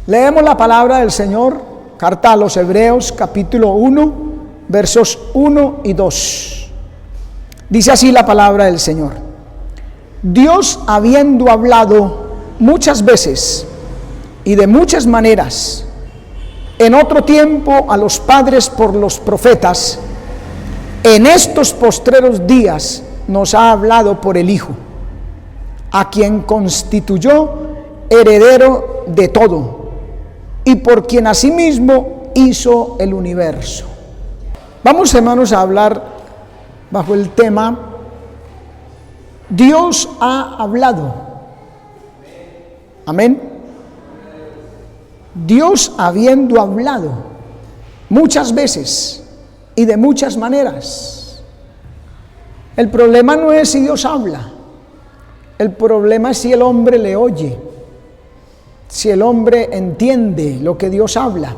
Leemos la palabra del Señor, carta a los Hebreos, capítulo 1, versos 1 y 2. Dice así la palabra del Señor: Dios, habiendo hablado muchas veces y de muchas maneras en otro tiempo a los padres por los profetas, en estos postreros días nos ha hablado por el Hijo, a quien constituyó heredero de todo, y por quien asimismo hizo el universo. Vamos, hermanos, a hablar bajo el tema Dios ha hablado. Amén. Dios, habiendo hablado muchas veces y de muchas maneras. El problema no es si Dios habla, el problema es si el hombre le oye, si el hombre entiende lo que Dios habla.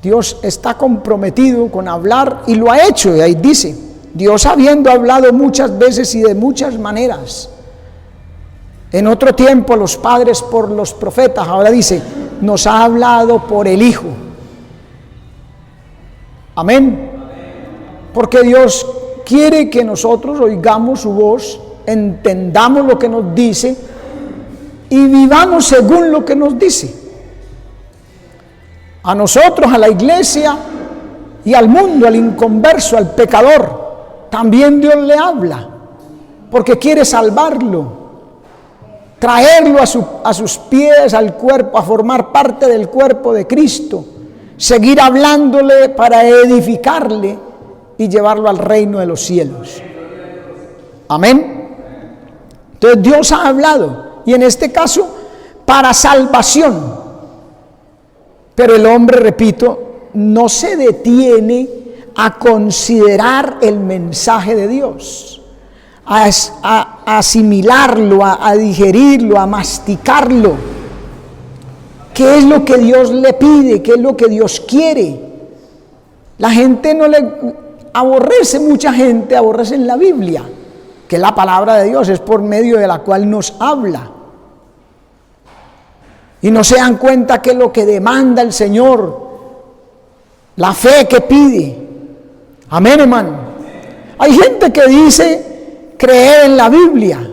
Dios está comprometido con hablar y lo ha hecho, y ahí dice: Dios, habiendo hablado muchas veces y de muchas maneras en otro tiempo a los padres por los profetas, ahora dice, nos ha hablado por el Hijo. Amén. Porque Dios quiere que nosotros oigamos su voz, entendamos lo que nos dice y vivamos según lo que nos dice. A nosotros, a la iglesia y al mundo, al inconverso, al pecador, también Dios le habla, porque quiere salvarlo, traerlo a sus pies, al cuerpo, a formar parte del cuerpo de Cristo, seguir hablándole para edificarle y llevarlo al reino de los cielos. Amén. Entonces Dios ha hablado, y en este caso para salvación. Pero el hombre, repito, no se detiene a considerar el mensaje de Dios, a asimilarlo, a digerirlo, a masticarlo. ¿Qué es lo que Dios le pide? ¿Qué es lo que Dios quiere? La gente no le aborrece, mucha gente aborrece en la Biblia, que es la palabra de Dios, es por medio de la cual nos habla. Y no se dan cuenta que es lo que demanda el Señor, la fe que pide. Amén, hermano. Hay gente que dice creer en la Biblia,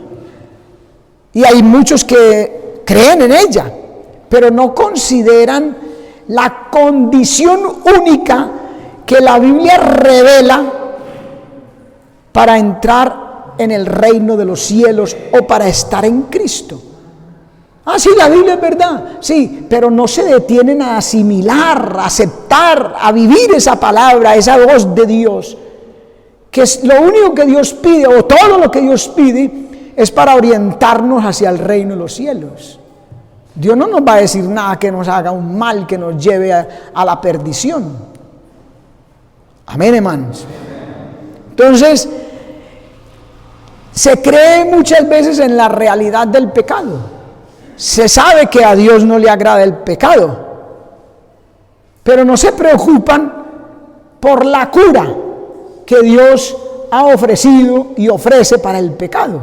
y hay muchos que creen en ella, pero no consideran la condición única que la Biblia revela para entrar en el reino de los cielos o para estar en Cristo. Ah, sí, la Biblia es verdad, sí, pero no se detienen a asimilar, a aceptar, a vivir esa palabra, esa voz de Dios, que es lo único que Dios pide, o todo lo que Dios pide, es para orientarnos hacia el reino de los cielos. Dios no nos va a decir nada que nos haga un mal, que nos lleve a la perdición. Amén, hermanos. Entonces, se cree muchas veces en la realidad del pecado. Se sabe que a Dios no le agrada el pecado, pero no se preocupan por la cura que Dios ha ofrecido y ofrece para el pecado,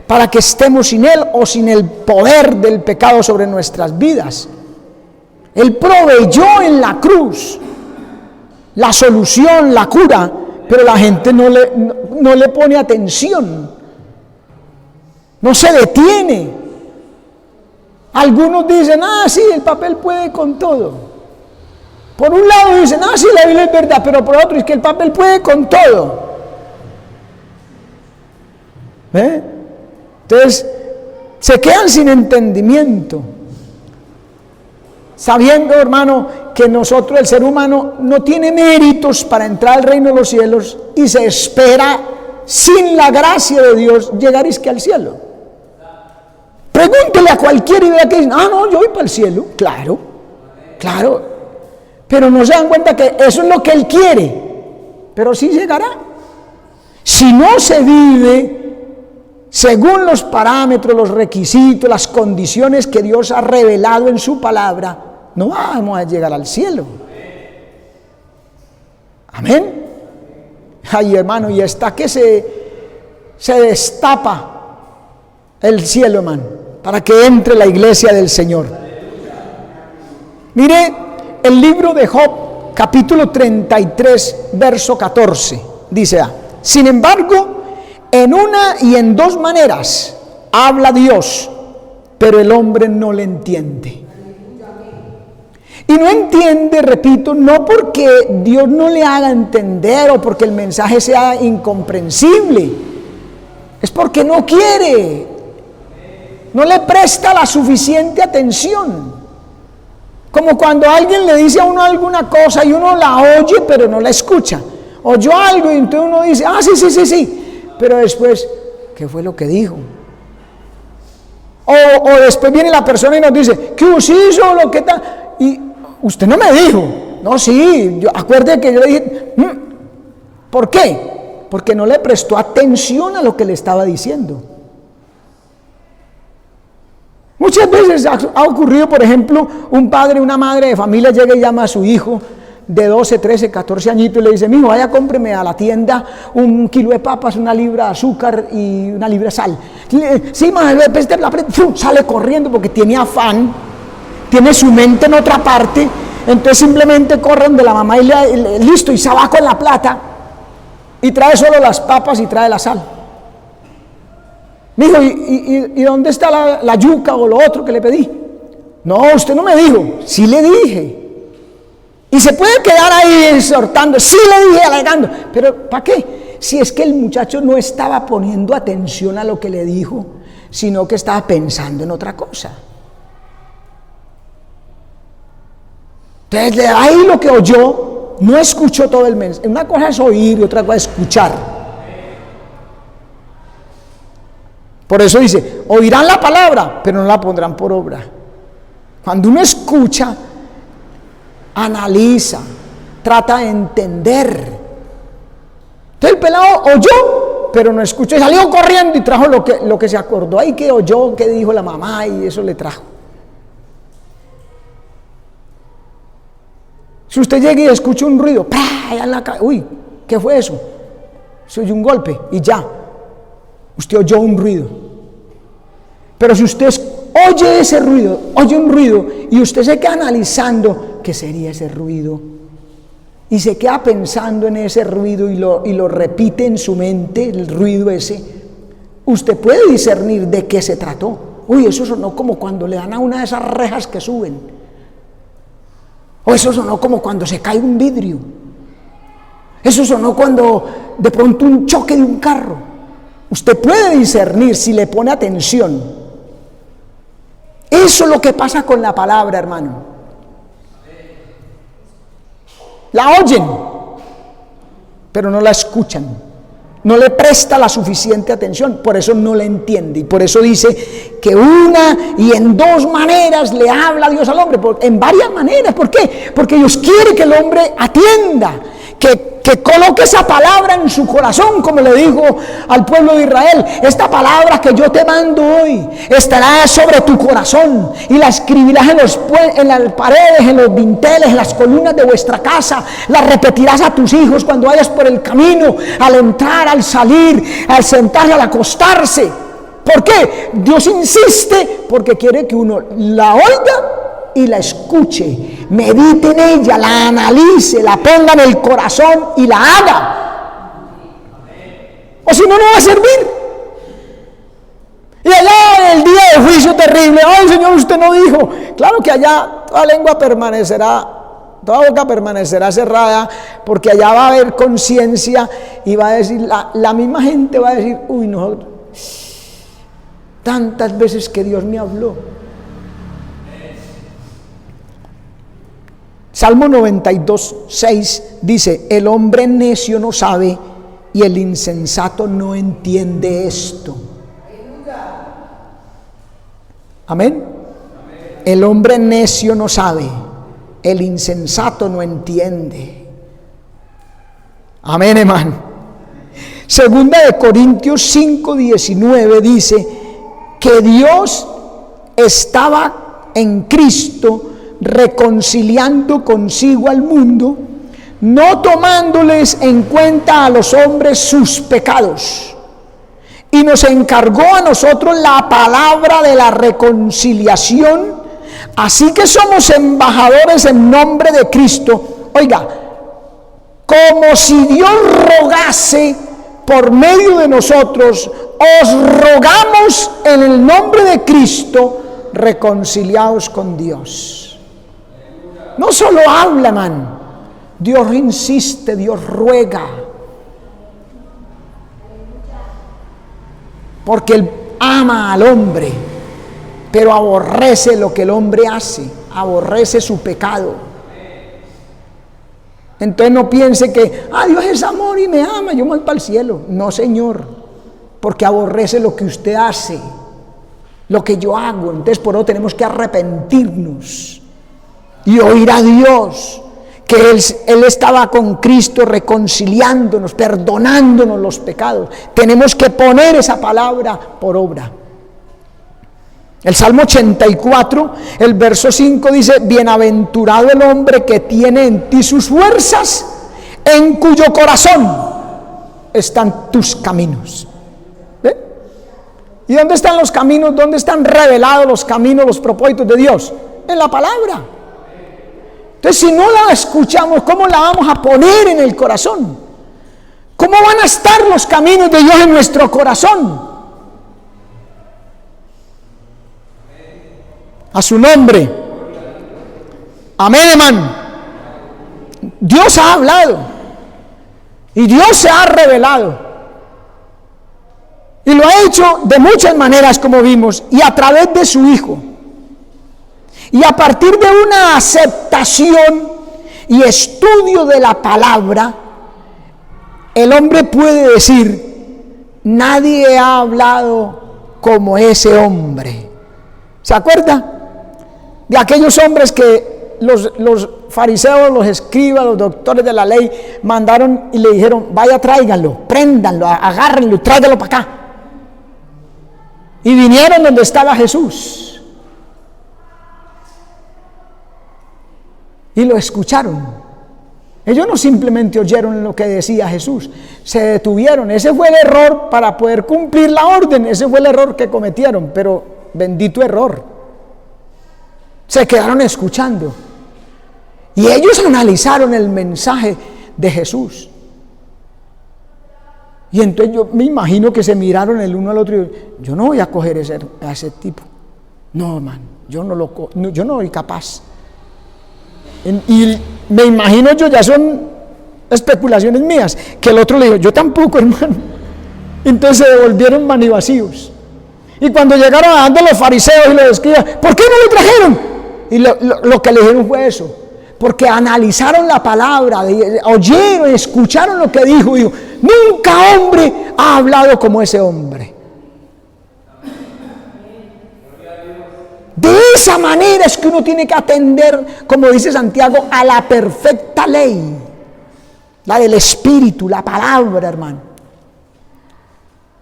para que estemos sin Él o sin el poder del pecado sobre nuestras vidas. Él proveyó en la cruz la solución, la cura, pero la gente no le pone atención, no se detiene. Algunos dicen, sí, el papel puede con todo. Por un lado dicen, sí, la Biblia es verdad, pero por otro es que el papel puede con todo. Entonces, se quedan sin entendimiento, sabiendo, hermano, que nosotros, el ser humano, no tiene méritos para entrar al reino de los cielos, y se espera, sin la gracia de Dios, llegar al cielo. Pregúntele a cualquiera y vea que dicen, no, yo voy para el cielo. Claro, pero no se dan cuenta que eso es lo que Él quiere, pero sí llegará. Si no se vive según los parámetros, los requisitos, las condiciones que Dios ha revelado en su palabra, no vamos a llegar al cielo. Amén. Ay, hermano, y hasta que se destapa el cielo, hermano. para que entre la iglesia del Señor. Mire el libro de Job, capítulo 33, verso 14. Dice: sin embargo, en una y en dos maneras habla Dios, pero el hombre no le entiende. Y no entiende, repito, no porque Dios no le haga entender o porque el mensaje sea incomprensible, es porque no quiere, no le presta la suficiente atención. Como cuando alguien le dice a uno alguna cosa y uno la oye pero no la escucha. Oyó algo y entonces uno dice: sí, pero después, ¿qué fue lo que dijo? O después viene la persona y nos dice: ¿qué usted hizo? Lo que tal. Y usted no me dijo. No, sí, acuérdate que yo le dije. ¿Por qué? Porque no le prestó atención a lo que le estaba diciendo. Muchas veces ha ocurrido, por ejemplo, un padre, una madre de familia llega y llama a su hijo de 12, 13, 14 añitos y le dice: mijo, vaya, cómpreme a la tienda 1 kilo de papas, 1 libra de azúcar y 1 libra de sal. Sí, madre, sale corriendo porque tiene afán, tiene su mente en otra parte, entonces simplemente corren de la mamá y listo, y se va con la plata y trae solo las papas y trae la sal. Mijo, ¿y dónde está la yuca o lo otro que le pedí? No, usted no me dijo. Sí le dije. Y se puede quedar ahí exhortando: sí le dije, alegando. Pero ¿para qué? Si es que el muchacho no estaba poniendo atención a lo que le dijo, sino que estaba pensando en otra cosa. Entonces, de ahí lo que oyó, no escuchó todo el mensaje. Una cosa es oír y otra cosa es escuchar. Por eso dice: oirán la palabra, pero no la pondrán por obra. Cuando uno escucha, analiza, trata de entender. Entonces el pelado oyó, pero no escuchó, y salió corriendo y trajo lo que se acordó ahí que oyó, que dijo la mamá, y eso le trajo. Si usted llega y escucha un ruido, allá en la calle, uy, ¿qué fue eso? Se oyó un golpe y ya, usted oyó un ruido. Pero si usted oye ese ruido, oye un ruido, y usted se queda analizando qué sería ese ruido, y se queda pensando en ese ruido y lo repite en su mente, el ruido ese, usted puede discernir de qué se trató. Uy, eso sonó como cuando le dan a una de esas rejas que suben, o eso sonó como cuando se cae un vidrio, eso sonó cuando de pronto un choque de un carro. Usted puede discernir si le pone atención. Eso es lo que pasa con la palabra, hermano. La oyen, pero no la escuchan, no le presta la suficiente atención, por eso no la entiende. Y por eso dice que una y en dos maneras le habla Dios al hombre, en varias maneras. ¿Por qué? Porque Dios quiere que el hombre atienda, que coloque esa palabra en su corazón, como le dijo al pueblo de Israel: esta palabra que yo te mando hoy estará sobre tu corazón, y la escribirás en las paredes, en los dinteles, en las columnas de vuestra casa, la repetirás a tus hijos cuando vayas por el camino, al entrar, al salir, al sentarse, al acostarse. ¿Por qué? Dios insiste porque quiere que uno la oiga y la escuche, medite en ella, la analice, la ponga en el corazón y la haga. O si no, no va a servir. Y allá en el día de juicio terrible: ay, Señor, usted no dijo. Claro que allá toda lengua permanecerá, toda boca permanecerá cerrada, porque allá va a haber conciencia y va a decir, la misma gente va a decir: uy, nosotros, tantas veces que Dios me habló. Salmo 92, 6 dice: el hombre necio no sabe y el insensato no entiende esto. Amén. El hombre necio no sabe, el insensato no entiende. Amén, hermano. Segunda de Corintios 5, 19 dice que Dios estaba en Cristo reconciliando consigo al mundo, no tomándoles en cuenta a los hombres sus pecados, y nos encargó a nosotros la palabra de la reconciliación. Así que somos embajadores en nombre de Cristo. Oiga, como si Dios rogase por medio de nosotros, os rogamos en el nombre de Cristo, reconciliaos con Dios. No solo habla, man, Dios insiste, Dios ruega. Porque Él ama al hombre, pero aborrece lo que el hombre hace, aborrece su pecado. Entonces no piense que, Dios es amor y me ama, yo me voy para el cielo. No, Señor, porque aborrece lo que usted hace, lo que yo hago. Entonces por eso tenemos que arrepentirnos y oír a Dios, que Él estaba con Cristo reconciliándonos, perdonándonos los pecados. Tenemos que poner esa palabra por obra. El Salmo 84, el verso 5 dice: bienaventurado el hombre que tiene en ti sus fuerzas, en cuyo corazón están tus caminos. ¿Ve? ¿Y dónde están los caminos? ¿Dónde están revelados los caminos, los propósitos de Dios? En la palabra. Entonces, si no la escuchamos, ¿cómo la vamos a poner en el corazón? ¿Cómo van a estar los caminos de Dios en nuestro corazón? A su nombre. Amén, hermano. Dios ha hablado y Dios se ha revelado, y lo ha hecho de muchas maneras, como vimos, y a través de su Hijo. Y a partir de una aceptación y estudio de la palabra, el hombre puede decir: nadie ha hablado como ese hombre. ¿Se acuerda de aquellos hombres que los fariseos, los escribas, los doctores de la ley mandaron y le dijeron: vaya, tráiganlo, préndanlo, agárrenlo y tráiganlo para acá? Y vinieron donde estaba Jesús y lo escucharon. Ellos no simplemente oyeron lo que decía Jesús, se detuvieron. Ese fue el error para poder cumplir la orden, ese fue el error que cometieron, pero bendito error. Se quedaron escuchando y ellos analizaron el mensaje de Jesús. Y entonces yo me imagino que se miraron el uno al otro y yo no voy a coger a ese tipo. No, hermano, yo no soy capaz. Y me imagino yo, ya son especulaciones mías, que el otro le dijo: yo tampoco, hermano. Entonces se devolvieron manivacíos. Y cuando llegaron a los fariseos y los escribas: ¿por qué no lo trajeron? Y lo que le dijeron fue eso: porque analizaron la palabra, oyeron, escucharon lo que dijo, y dijo: nunca hombre ha hablado como ese hombre. De esa manera es que uno tiene que atender, como dice Santiago, a la perfecta ley, la del Espíritu, la palabra, hermano.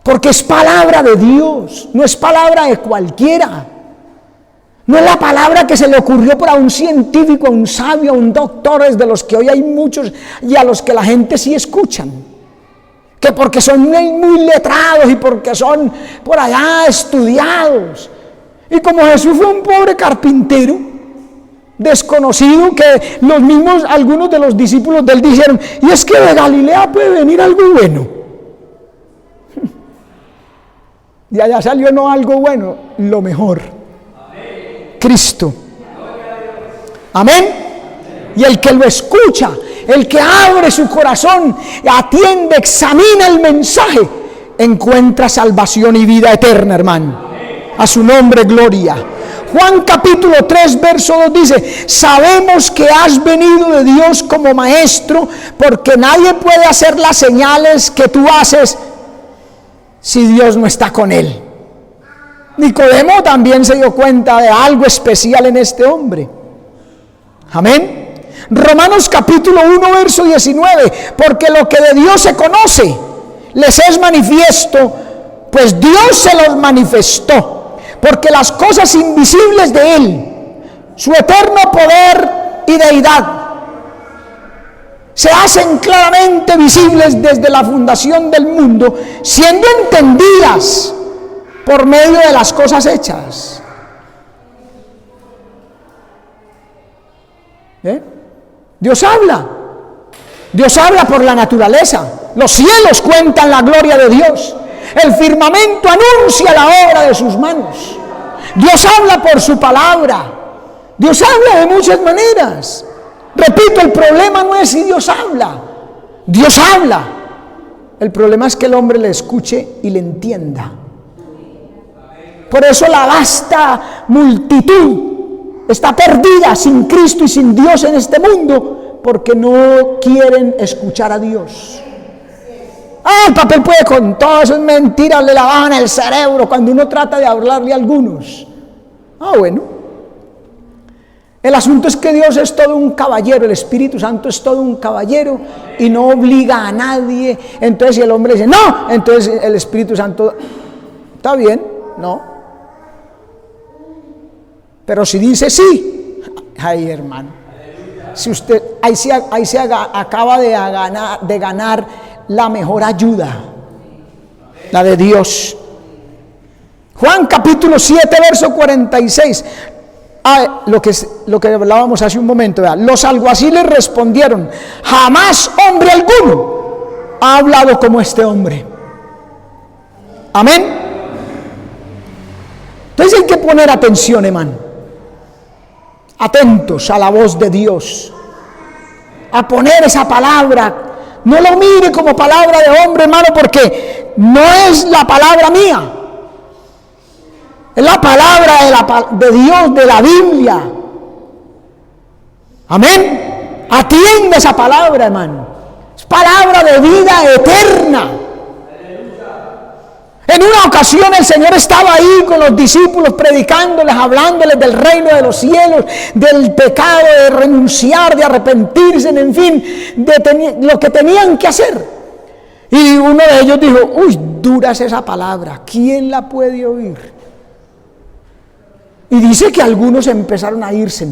Porque es palabra de Dios, no es palabra de cualquiera. No es la palabra que se le ocurrió por a un científico, a un sabio, a un doctor, de los que hoy hay muchos y a los que la gente sí escuchan. Que porque son muy letrados y porque son por allá estudiados. Y como Jesús fue un pobre carpintero, desconocido, que los mismos, algunos de los discípulos de él dijeron: y es que de Galilea puede venir algo bueno. De allá salió no algo bueno, lo mejor. Cristo. Amén. Y el que lo escucha, el que abre su corazón, atiende, examina el mensaje, encuentra salvación y vida eterna, hermano. A su nombre, gloria. Juan capítulo 3, verso 2 dice: sabemos que has venido de Dios como maestro, porque nadie puede hacer las señales que tú haces si Dios no está con él. Nicodemo también se dio cuenta de algo especial en este hombre. Amén. Romanos capítulo 1, verso 19: porque lo que de Dios se conoce les es manifiesto, pues Dios se los manifestó. Porque las cosas invisibles de Él, su eterno poder y deidad, se hacen claramente visibles desde la fundación del mundo, siendo entendidas por medio de las cosas hechas. Dios habla. Dios habla por la naturaleza. Los cielos cuentan la gloria de Dios. El firmamento anuncia la obra de sus manos. Dios habla por su palabra. Dios habla de muchas maneras. Repito, el problema no es si Dios habla. Dios habla. El problema es que el hombre le escuche y le entienda. Por eso la vasta multitud está perdida sin Cristo y sin Dios en este mundo, porque no quieren escuchar a Dios. El papel puede con todas esas mentiras, le lavan el cerebro cuando uno trata de hablarle a algunos. Bueno. El asunto es que Dios es todo un caballero, el Espíritu Santo es todo un caballero y no obliga a nadie. Entonces si el hombre dice no, entonces el Espíritu Santo, está bien, no. Pero si dice sí, ay hermano, si usted ahí se acaba de ganar la mejor ayuda, la de Dios. Juan capítulo 7 verso 46. Lo que hablábamos hace un momento, ¿verdad? Los alguaciles respondieron: jamás hombre alguno ha hablado como este hombre. Amén. Entonces hay que poner atención, hermano. Atentos a la voz de Dios, a poner esa palabra. No lo mire como palabra de hombre, hermano, porque no es la palabra mía. Es la palabra de Dios, de la Biblia. Amén. Atiende esa palabra, hermano. Es palabra de vida eterna. En una ocasión el Señor estaba ahí con los discípulos predicándoles, hablándoles del reino de los cielos, del pecado, de renunciar, de arrepentirse, en fin, de lo que tenían que hacer. Y uno de ellos dijo: uy, dura es esa palabra, ¿quién la puede oír? Y dice que algunos empezaron a irse.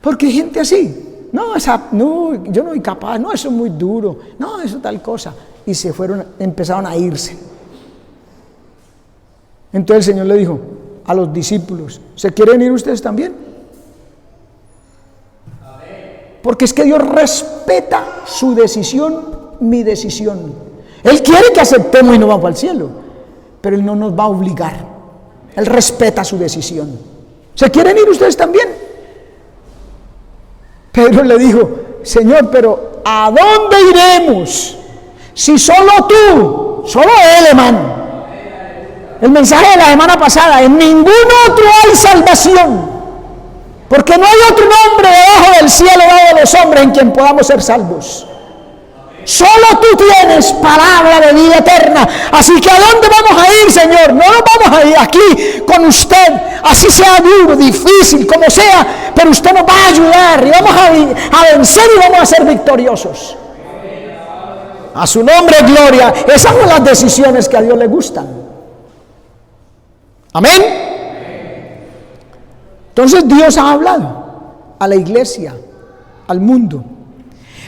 Porque hay gente así. No, yo no soy capaz, no, eso es muy duro, no, eso tal cosa. Y empezaron a irse. Entonces el Señor le dijo a los discípulos: ¿se quieren ir ustedes también? Porque es que Dios respeta su decisión, mi decisión. Él quiere que aceptemos y nos vamos al cielo, pero Él no nos va a obligar. Él respeta su decisión. ¿Se quieren ir ustedes también? Pedro le dijo: Señor, pero ¿a dónde iremos? Si solo tú, solo Él, hermano. El mensaje de la semana pasada: en ningún otro hay salvación, porque no hay otro nombre debajo del cielo dado a los hombres en quien podamos ser salvos. Solo tú tienes palabra de vida eterna. Así que ¿a dónde vamos a ir, Señor? No nos vamos a ir aquí con usted, así sea duro, difícil, como sea, pero usted nos va a ayudar y vamos a vencer y vamos a ser victoriosos. A su nombre, gloria. Esas son las decisiones que a Dios le gustan. Amén. Entonces Dios ha hablado a la iglesia, al mundo.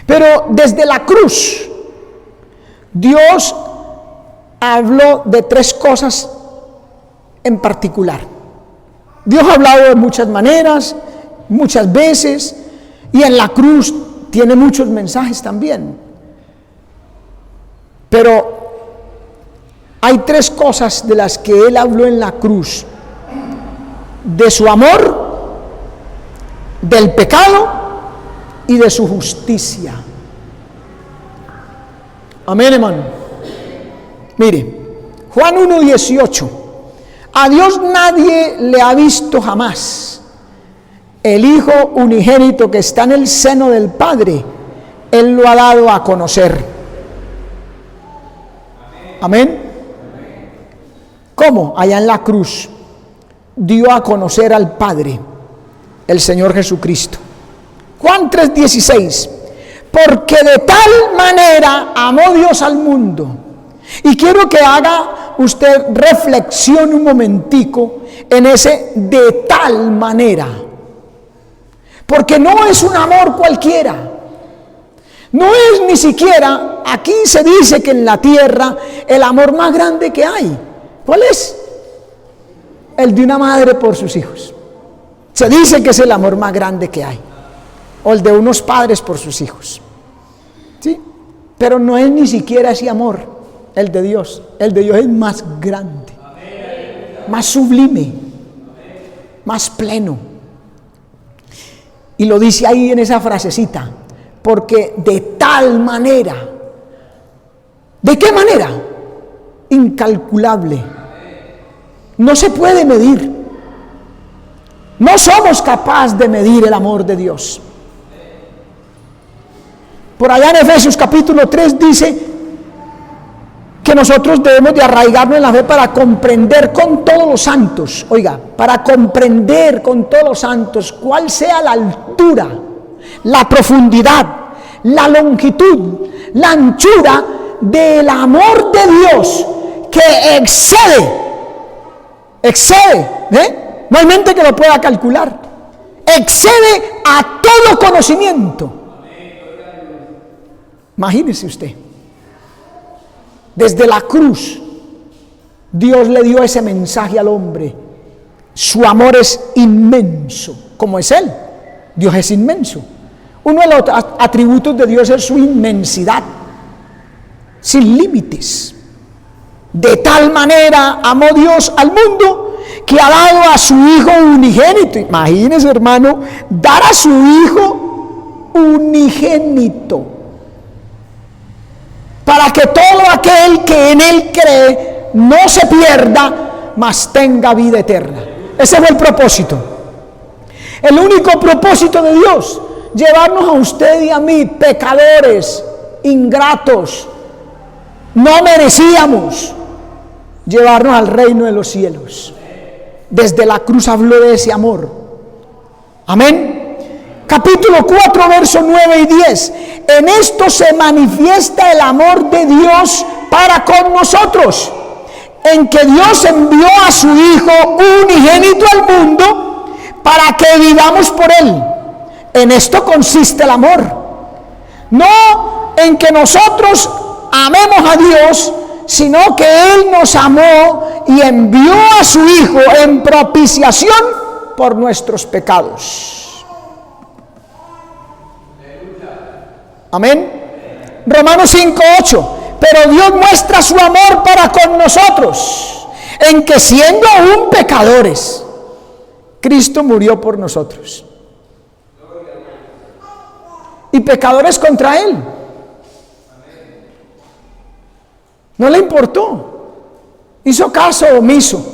Pero desde la cruz, Dios habló de tres cosas en particular. Dios ha hablado de muchas maneras, muchas veces, y en la cruz tiene muchos mensajes también. Pero hay tres cosas de las que Él habló en la cruz: de su amor, del pecado y de su justicia. Amén, hermano. Mire, Juan 1:18. A Dios nadie le ha visto jamás. El Hijo unigénito que está en el seno del Padre, Él lo ha dado a conocer. Amén. ¿Cómo? Allá en la cruz dio a conocer al Padre, el Señor Jesucristo. Juan 3:16. Porque de tal manera amó Dios al mundo. Y quiero que haga usted reflexión un momentico en ese de tal manera. Porque no es un amor cualquiera. No es ni siquiera, aquí se dice que en la tierra el amor más grande que hay. ¿Cuál es? El de una madre por sus hijos. Se dice que es el amor más grande que hay. O el de unos padres por sus hijos. ¿Sí? Pero no es ni siquiera ese amor, el de Dios. El de Dios es más grande, más sublime, más pleno. Y lo dice ahí en esa frasecita. Porque de tal manera, ¿de qué manera? Incalculable. No se puede medir. No somos capaces de medir el amor de Dios. Por allá en Efesios capítulo 3 dice que nosotros debemos de arraigarnos en la fe para comprender con todos los santos, oiga, para comprender con todos los santos cuál sea la altura, la profundidad, la longitud, la anchura del amor de Dios que excede, no hay mente que lo pueda calcular, excede a todo conocimiento. Imagínese usted, desde la cruz Dios le dio ese mensaje al hombre. Su amor es inmenso, como es Él. Dios es inmenso. Uno de los atributos de Dios es su inmensidad, sin límites. De tal manera amó Dios al mundo que ha dado a su Hijo unigénito. Imagínese, hermano, dar a su Hijo unigénito, para que todo aquel que en Él cree no se pierda, mas tenga vida eterna. Ese fue el propósito. El único propósito de Dios, llevarnos a usted y a mí, pecadores, ingratos, no merecíamos, llevarnos al reino de los cielos. Desde la cruz habló de ese amor. Amén. Capítulo 4, versos 9 y 10. En esto se manifiesta el amor de Dios para con nosotros, en que Dios envió a su Hijo unigénito al mundo para que vivamos por Él. En esto consiste el amor. No en que nosotros amemos a Dios, sino que Él nos amó y envió a su Hijo en propiciación por nuestros pecados. Amén. Romanos 5:8. Pero Dios muestra su amor para con nosotros, en que siendo aún pecadores, Cristo murió por nosotros. Y pecadores contra Él. No le importó. Hizo caso omiso.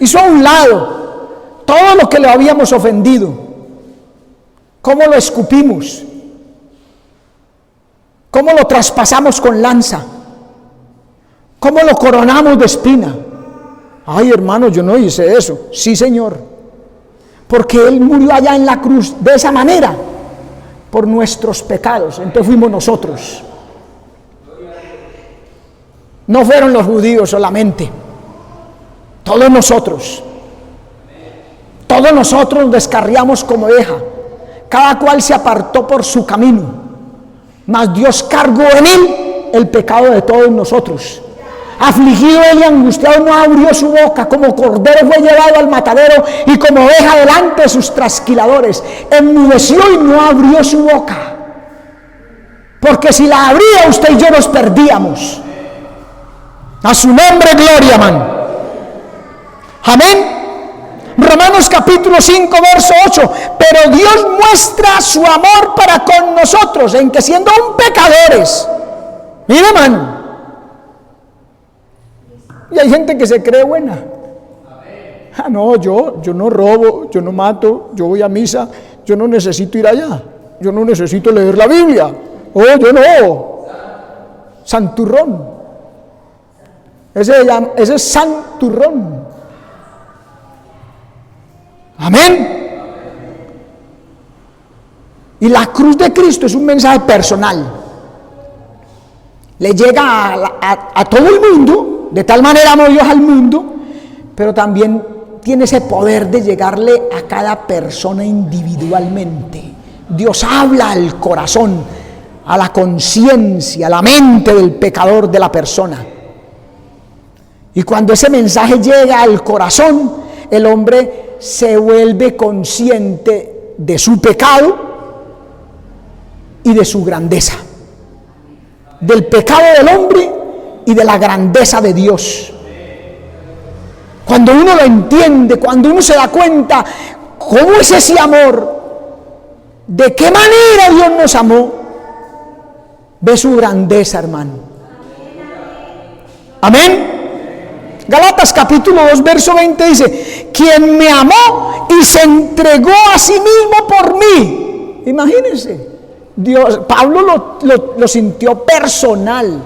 Hizo a un lado todo lo que le habíamos ofendido. ¿Cómo lo escupimos? ¿Cómo lo traspasamos con lanza? ¿Cómo lo coronamos de espina? Ay, hermano, yo no hice eso. Sí, Señor. Porque Él murió allá en la cruz de esa manera, por nuestros pecados. Entonces fuimos nosotros. No fueron los judíos solamente. Todos nosotros. Todos nosotros nos descarriamos como oveja. Cada cual se apartó por su camino. Mas Dios cargó en Él el pecado de todos nosotros. Afligido Él y angustiado, no abrió su boca. Como cordero fue llevado al matadero, y como oveja delante de sus trasquiladores. Enmudeció y no abrió su boca. Porque si la abría, usted y yo nos perdíamos. A su nombre gloria, man. Amén. Romanos capítulo 5, verso 8. Pero Dios muestra su amor para con nosotros, en que siendo aún pecadores, mire, hermano, y hay gente que se cree buena. Ah, no, yo no robo, yo no mato, yo voy a misa, yo no necesito ir allá, yo no necesito leer la Biblia. Oh, yo no. Santurrón. Ese es santurrón. Amén. Y la cruz de Cristo es un mensaje personal. Le llega a todo el mundo, de tal manera amó Dios al mundo, pero también tiene ese poder de llegarle a cada persona individualmente. Dios habla al corazón a la conciencia, a la mente del pecador, de la persona. Y cuando ese mensaje llega al corazón, el hombre se vuelve consciente de su pecado y de su grandeza. Del pecado del hombre y de la grandeza de Dios. Cuando uno lo entiende, cuando uno se da cuenta cómo es ese amor, de qué manera Dios nos amó, ve su grandeza, hermano. Amén. Gálatas capítulo 2, verso 20 dice: quien me amó y se entregó a sí mismo por mí. Imagínense, Pablo lo sintió personal.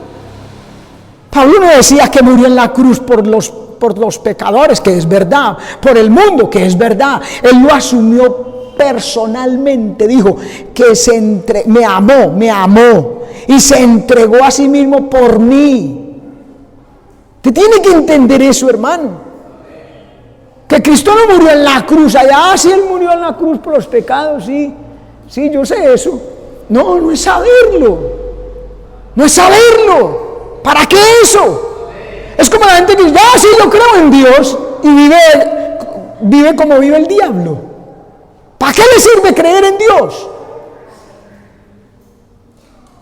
Pablo no decía que murió en la cruz por los pecadores, que es verdad, por el mundo, que es verdad. Él lo asumió personalmente, dijo que me amó y se entregó a sí mismo por mí. Usted tiene que entender eso, hermano. Que Cristo no murió en la cruz allá. Sí, Él murió en la cruz por los pecados, sí, yo sé eso. No es saberlo. No es saberlo. ¿Para qué eso? Es como la gente que dice: sí, yo creo en Dios, y vive como vive el diablo. ¿Para qué le sirve creer en Dios?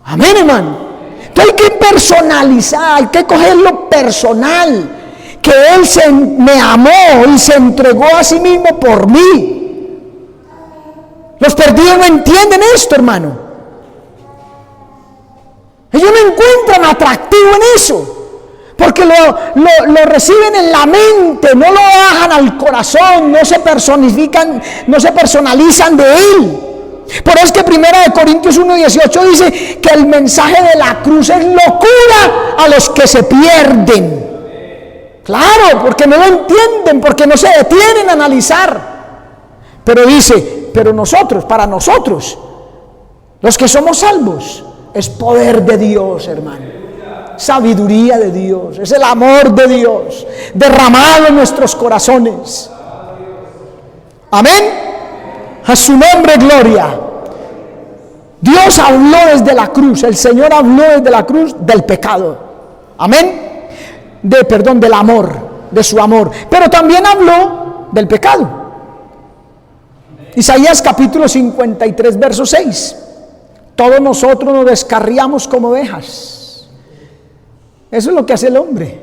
Amén, hermano. Entonces hay que personalizar, hay que cogerlo personal, que Él me amó y se entregó a sí mismo por mí. Los perdidos no entienden esto, hermano. Ellos no encuentran atractivo en eso, porque lo reciben en la mente, no lo bajan al corazón, no se personifican, no se personalizan de Él. Por eso es que 1 Corintios 1:18 dice que el mensaje de la cruz es locura a los que se pierden. Claro, porque no lo entienden, porque no se detienen a analizar. Pero dice, para nosotros, los que somos salvos, es poder de Dios, hermano. Sabiduría de Dios, es el amor de Dios derramado en nuestros corazones. Amén. A su nombre gloria. Dios habló desde la cruz, el Señor habló desde la cruz del pecado. Amén. Del amor, de su amor. Pero también habló del pecado. Isaías capítulo 53, verso 6. Todos nosotros nos descarriamos como ovejas. Eso es lo que hace el hombre.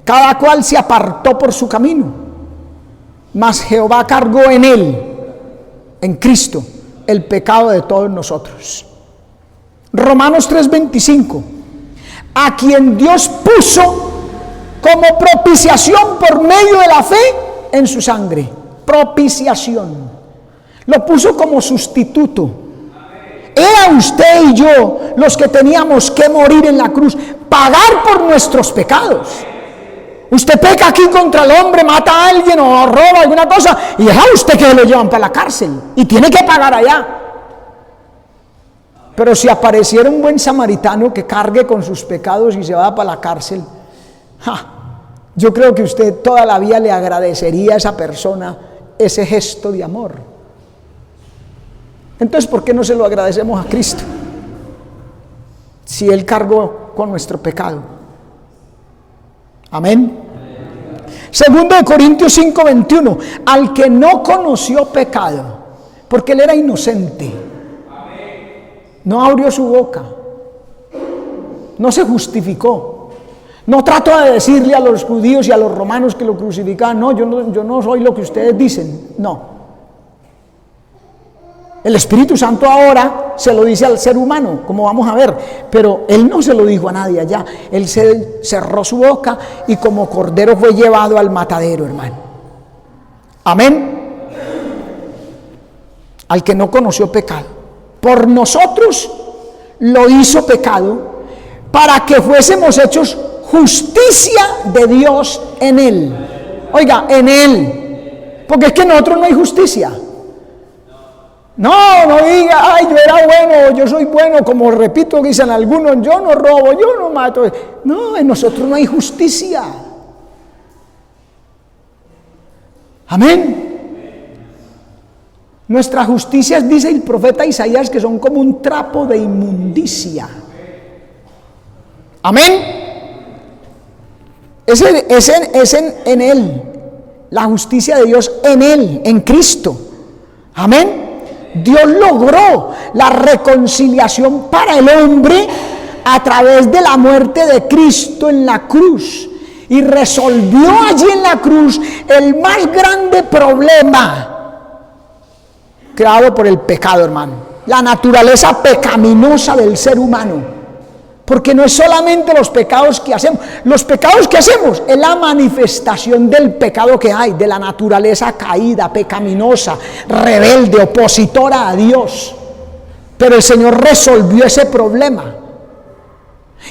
Cada cual se apartó por su camino, mas Jehová cargó en él, en Cristo, el pecado de todos nosotros. Romanos 3:25. A quien Dios puso como propiciación por medio de la fe en su sangre. Propiciación. Lo puso como sustituto. Era usted y yo los que teníamos que morir en la cruz, pagar por nuestros pecados. Usted peca aquí contra el hombre, mata a alguien o roba alguna cosa, y es a usted que lo llevan para la cárcel y tiene que pagar allá. Pero si apareciera un buen samaritano que cargue con sus pecados y se va para la cárcel, yo creo que usted toda la vida le agradecería a esa persona ese gesto de amor. Entonces, ¿por qué no se lo agradecemos a Cristo? Si Él cargó con nuestro pecado. Amén. Segundo de Corintios 5:21. Al que no conoció pecado, porque él era inocente, no abrió su boca, no se justificó, no trató de decirle a los judíos y a los romanos que lo crucificaban: no, yo no soy lo que ustedes dicen. No. El Espíritu Santo ahora se lo dice al ser humano, como vamos a ver, pero Él no se lo dijo a nadie allá. Él cerró su boca y como cordero fue llevado al matadero, hermano. Amén. Al que no conoció pecado, por nosotros lo hizo pecado, para que fuésemos hechos justicia de Dios en Él. Oiga, en Él, porque es que en nosotros no hay justicia. No diga: ay, yo era bueno, yo soy bueno, como repito, dicen algunos: yo no robo, yo no mato. No, en nosotros no hay justicia. Amén. Nuestras justicias, dice el profeta Isaías, que son como un trapo de inmundicia. Amén. Es en Él, la justicia de Dios en Él, en Cristo. Amén. Dios logró la reconciliación para el hombre a través de la muerte de Cristo en la cruz. Y resolvió allí en la cruz el más grande problema creado por el pecado, hermano. La naturaleza pecaminosa del ser humano. Porque no es solamente los pecados que hacemos. Los pecados que hacemos es la manifestación del pecado que hay, de la naturaleza caída, pecaminosa, rebelde, opositora a Dios. Pero el Señor resolvió ese problema.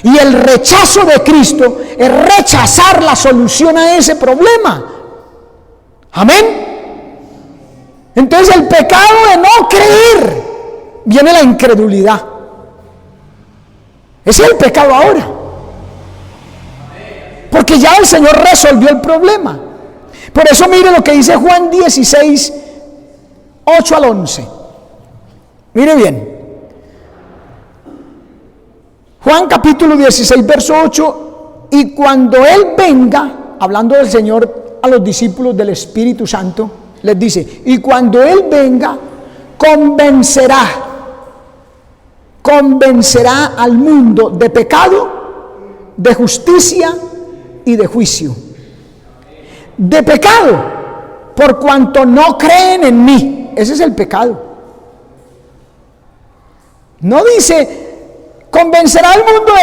Y el rechazo de Cristo es rechazar la solución a ese problema. Amén. Entonces el pecado de no creer, viene la incredulidad. Ese es el pecado ahora. Porque ya el Señor resolvió el problema. Por eso mire lo que dice Juan 16, 8 al 11. Mire bien. Juan capítulo 16, verso 8. Y cuando Él venga, hablando del Señor a los discípulos del Espíritu Santo, les dice, y cuando Él venga, convencerá al mundo de pecado, de justicia y de juicio. De pecado, por cuanto no creen en mí. Ese es el pecado. No dice, convencerá al mundo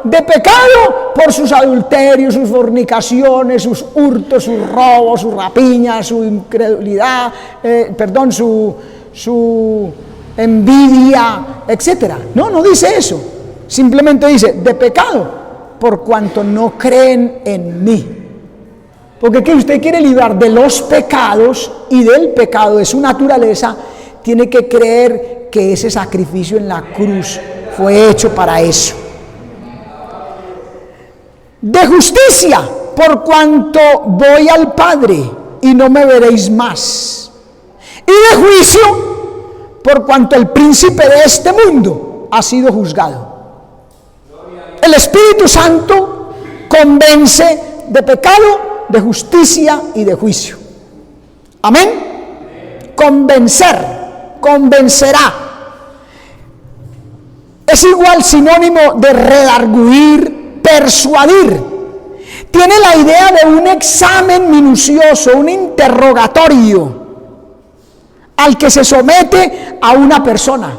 de pecado por sus adulterios, sus fornicaciones, sus hurtos, sus robos, sus rapiñas, su incredulidad, su envidia, etcétera. No dice eso. Simplemente dice, de pecado, por cuanto no creen en mí. Porque que usted quiere librar de los pecados y del pecado de su naturaleza, tiene que creer que ese sacrificio en la cruz fue hecho para eso. De justicia, por cuanto voy al Padre y no me veréis más. Y de juicio, por cuanto el príncipe de este mundo ha sido juzgado. El Espíritu Santo convence de pecado, de justicia y de juicio. Amén. Convencerá. Es igual sinónimo de redarguir, persuadir. Tiene la idea de un examen minucioso, un interrogatorio al que se somete a una persona.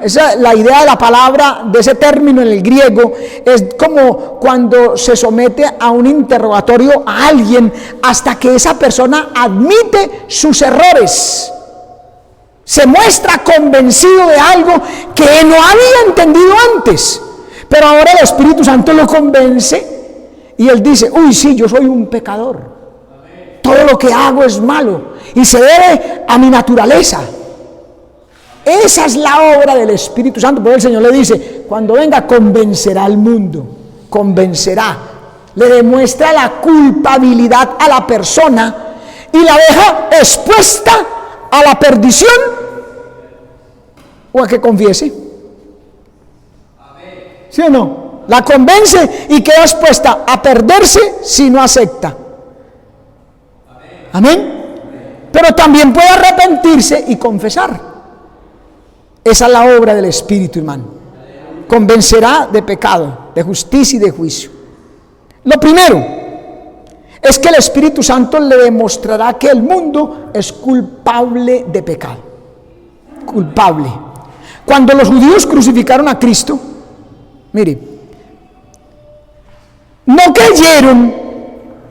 Esa es la idea de la palabra, de ese término en el griego. Es como cuando se somete a un interrogatorio a alguien hasta que esa persona admite sus errores. Se muestra convencido de algo que no había entendido antes, pero ahora el Espíritu Santo lo convence y él dice, uy, sí, yo soy un pecador, todo lo que hago es malo y se debe a mi naturaleza. Esa es la obra del Espíritu Santo. Por eso el Señor le dice, cuando venga convencerá al mundo, convencerá, le demuestra la culpabilidad a la persona y la deja expuesta a la perdición o a que confiese. ¿Sí o no? La convence y queda expuesta a perderse si no acepta. Amén. Pero también puede arrepentirse y confesar. Esa es la obra del Espíritu, hermano. Convencerá de pecado, de justicia y de juicio. Lo primero es que el Espíritu Santo le demostrará que el mundo es culpable de pecado. Culpable. Cuando los judíos crucificaron a Cristo, mire, no creyeron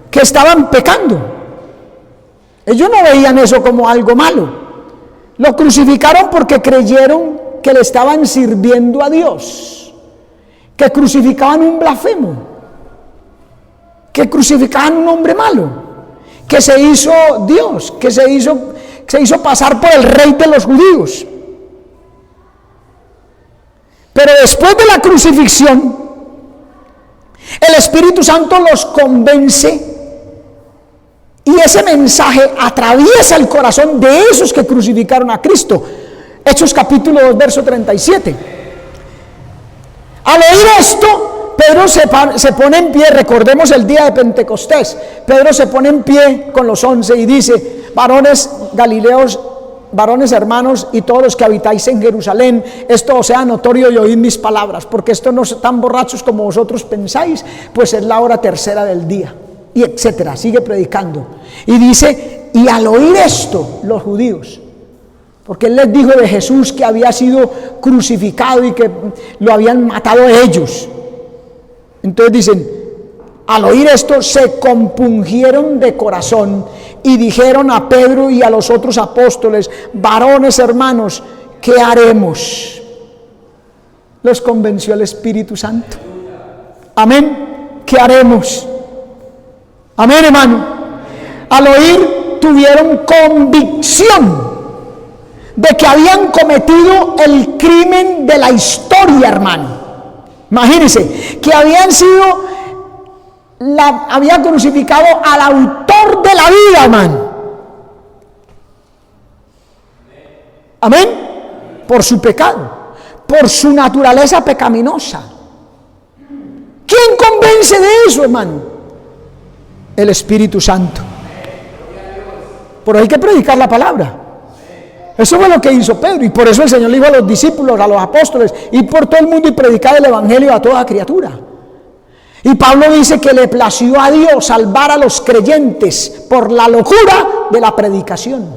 que estaban pecando. Ellos no veían eso como algo malo. Lo crucificaron porque creyeron que le estaban sirviendo a Dios, que crucificaban un blasfemo, que crucificaban un hombre malo, que se hizo Dios, que se hizo pasar por el rey de los judíos. Pero después de la crucifixión, el Espíritu Santo los convence Y ese mensaje atraviesa el corazón de esos que crucificaron a Cristo. Hechos capítulo 2, verso 37. Al oír esto, Pedro se pone en pie. Recordemos el día de Pentecostés. Pedro se pone en pie con los 11 y dice: varones galileos, varones hermanos y todos los que habitáis en Jerusalén, esto os sea notorio y oíd mis palabras, porque estos no están borrachos como vosotros pensáis, pues es la hora tercera del día. Y etcétera, sigue predicando. Y dice: y al oír esto, los judíos, porque él les dijo de Jesús que había sido crucificado y que lo habían matado ellos. Entonces dicen, al oír esto se compungieron de corazón y dijeron a Pedro y a los otros apóstoles: varones hermanos, ¿qué haremos? Los convenció el Espíritu Santo. Amén. ¿Qué haremos? Amén, hermano. Al oír tuvieron convicción de que habían cometido el crimen de la historia, hermano. Imagínense, que habían había crucificado al autor de la vida, hermano. Amén. Por su pecado, por su naturaleza pecaminosa. ¿Quién convence de eso, hermano? El Espíritu Santo. Pero hay que predicar la palabra. Eso fue lo que hizo Pedro, y por eso el Señor le dijo a los discípulos, a los apóstoles: ir por todo el mundo y predicar el evangelio a toda criatura. Y Pablo dice que le plació a Dios salvar a los creyentes por la locura de la predicación.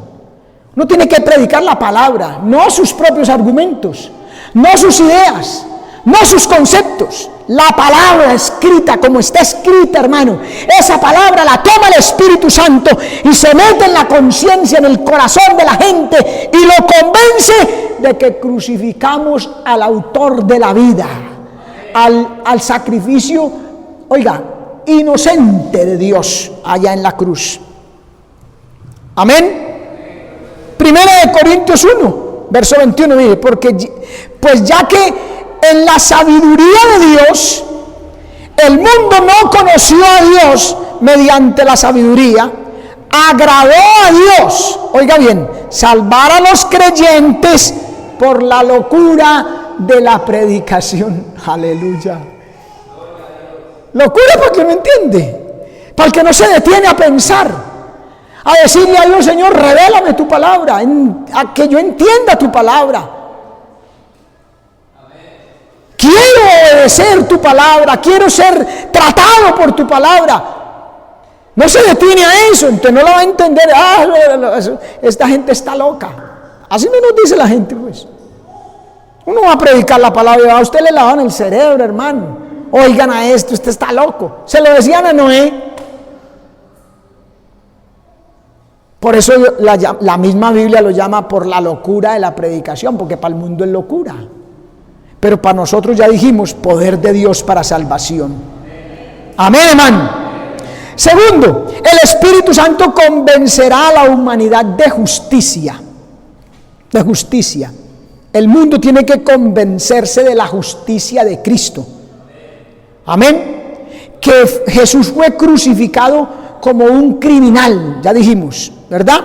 Uno tiene que predicar la palabra, no sus propios argumentos, no sus ideas, no sus conceptos. La palabra escrita, como está escrita, hermano, esa palabra la toma el Espíritu Santo y se mete en la conciencia, en el corazón de la gente, y lo convence de que crucificamos al autor de la vida, al sacrificio, oiga, inocente de Dios allá en la cruz. Amén. Primera de Corintios 1, verso 21, mire: porque pues ya que en la sabiduría de Dios, el mundo no conoció a Dios mediante la sabiduría, agradó a Dios, oiga bien, salvar a los creyentes por la locura de la predicación. Aleluya. Locura para el que no entiende, para el que no se detiene a pensar, a decirle a Dios: Señor, revélame tu palabra, a que yo entienda tu palabra. Quiero obedecer tu palabra, quiero ser tratado por tu palabra. No se detiene a eso, entonces no lo va a entender. Esta gente está loca. Así no nos dice la gente, pues. Uno va a predicar la palabra y a usted le lavan el cerebro, hermano. Oigan a esto, usted está loco. Se lo decían a Noé. Por eso la misma Biblia lo llama por la locura de la predicación, porque para el mundo es locura. Pero para nosotros, ya dijimos, poder de Dios para salvación. Amén, hermano. Segundo, el Espíritu Santo convencerá a la humanidad de justicia. De justicia. El mundo tiene que convencerse de la justicia de Cristo. Amén. Que Jesús fue crucificado como un criminal, ya dijimos, ¿verdad?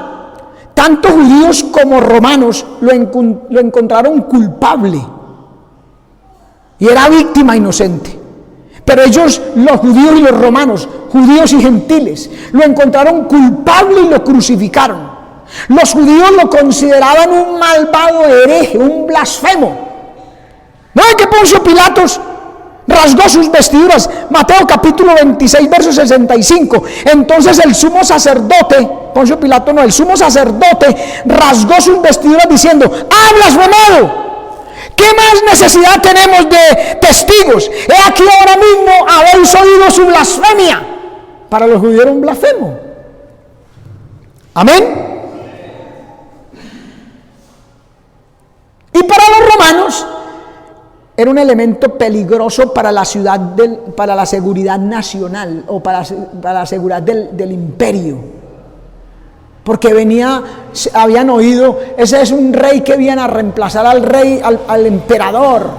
Tanto judíos como romanos lo encontraron culpable. Y era víctima inocente. Pero ellos, los judíos y los romanos, judíos y gentiles, lo encontraron culpable y lo crucificaron. Los judíos lo consideraban un malvado hereje, un blasfemo. ¿No es que Poncio Pilatos rasgó sus vestiduras? Mateo capítulo 26, verso 65. Entonces el sumo sacerdote, Poncio Pilato no, el sumo sacerdote rasgó sus vestiduras diciendo: ¡ah, blasfemado! ¿Qué más necesidad tenemos de testigos? He aquí ahora mismo habéis oído su blasfemia. Para los judíos era un blasfemo. Amén. Y para los romanos era un elemento peligroso para la ciudad, para la seguridad nacional o para la seguridad del imperio. Porque habían oído, ese es un rey que viene a reemplazar al rey, al emperador.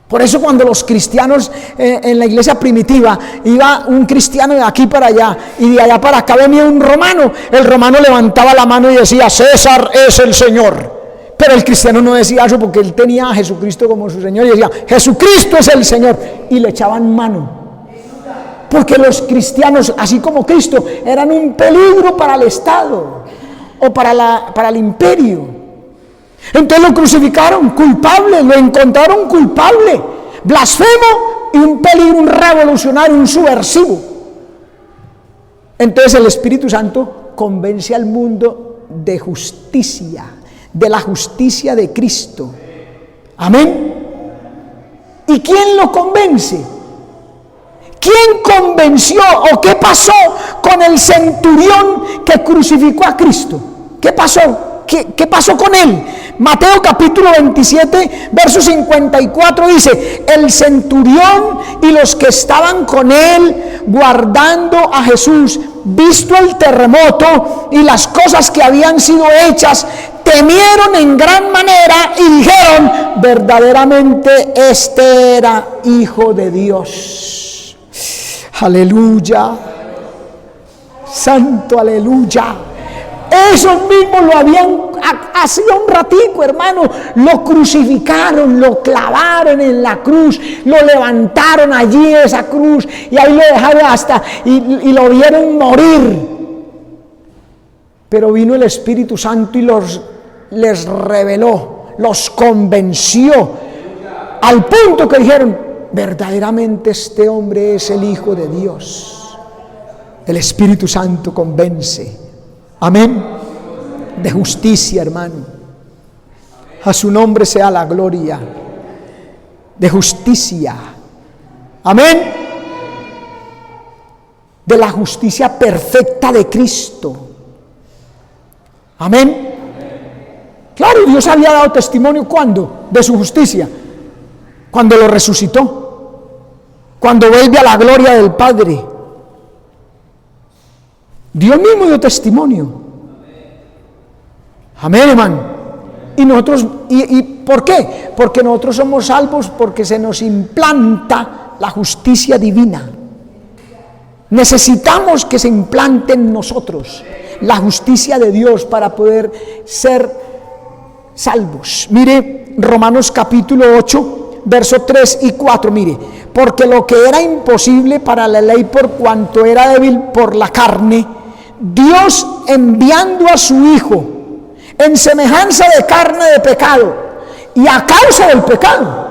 Por eso cuando los cristianos en la iglesia primitiva, iba un cristiano de aquí para allá y de allá para acá venía un romano, el romano levantaba la mano y decía: César es el Señor. Pero el cristiano no decía eso, porque él tenía a Jesucristo como su Señor y decía: Jesucristo es el Señor, y le echaban mano. Porque los cristianos, así como Cristo, eran un peligro para el Estado o para el imperio. Entonces lo crucificaron culpable, lo encontraron culpable, blasfemo y un peligro, un revolucionario, un subversivo. Entonces el Espíritu Santo convence al mundo de justicia, de la justicia de Cristo. Amén. ¿Y quién lo convence? ¿Quién convenció o qué pasó con el centurión que crucificó a Cristo? ¿Qué pasó? ¿Qué pasó con él? Mateo capítulo 27, verso 54 dice: el centurión y los que estaban con él guardando a Jesús, visto el terremoto y las cosas que habían sido hechas, temieron en gran manera y dijeron: verdaderamente este era Hijo de Dios. Aleluya. Santo, aleluya. Esos mismos lo habían, hacía un ratico, hermano, lo crucificaron, lo clavaron en la cruz, lo levantaron allí de esa cruz y ahí lo dejaron y lo vieron morir. Pero vino el Espíritu Santo y les reveló, los convenció, al punto que dijeron: verdaderamente este hombre es el Hijo de Dios. El Espíritu Santo convence. Amén. De justicia, hermano. A su nombre sea la gloria. De justicia. Amén. De la justicia perfecta de Cristo. Amén. Claro, Dios había dado testimonio, ¿cuándo? De su justicia. Cuando lo resucitó. Cuando vuelve a la gloria del Padre. Dios mismo dio testimonio. Amén, hermano. Y nosotros, ¿y por qué? Porque nosotros somos salvos porque se nos implanta la justicia divina. Necesitamos que se implante en nosotros la justicia de Dios para poder ser salvos. Mire Romanos capítulo 8, versos 3 y 4, mire: porque lo que era imposible para la ley por cuanto era débil por la carne, Dios, enviando a su Hijo en semejanza de carne de pecado y a causa del pecado,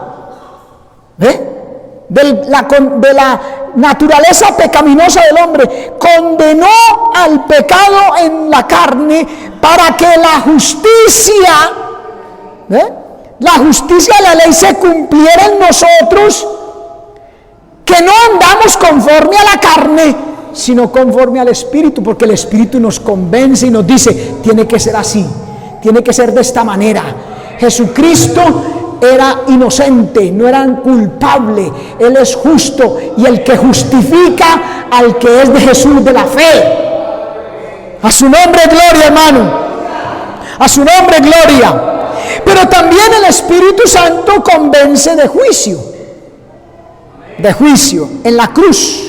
de la naturaleza pecaminosa del hombre, condenó al pecado en la carne para que la justicia de la ley se cumpliera en nosotros, que no andamos conforme a la carne, sino conforme al Espíritu, porque el Espíritu nos convence y nos dice: tiene que ser así, tiene que ser de esta manera. Jesucristo era inocente, no era culpable, Él es justo, y el que justifica al que es de Jesús, de la fe. A su nombre gloria, hermano, a su nombre gloria. Pero también el Espíritu Santo convence de juicio en la cruz.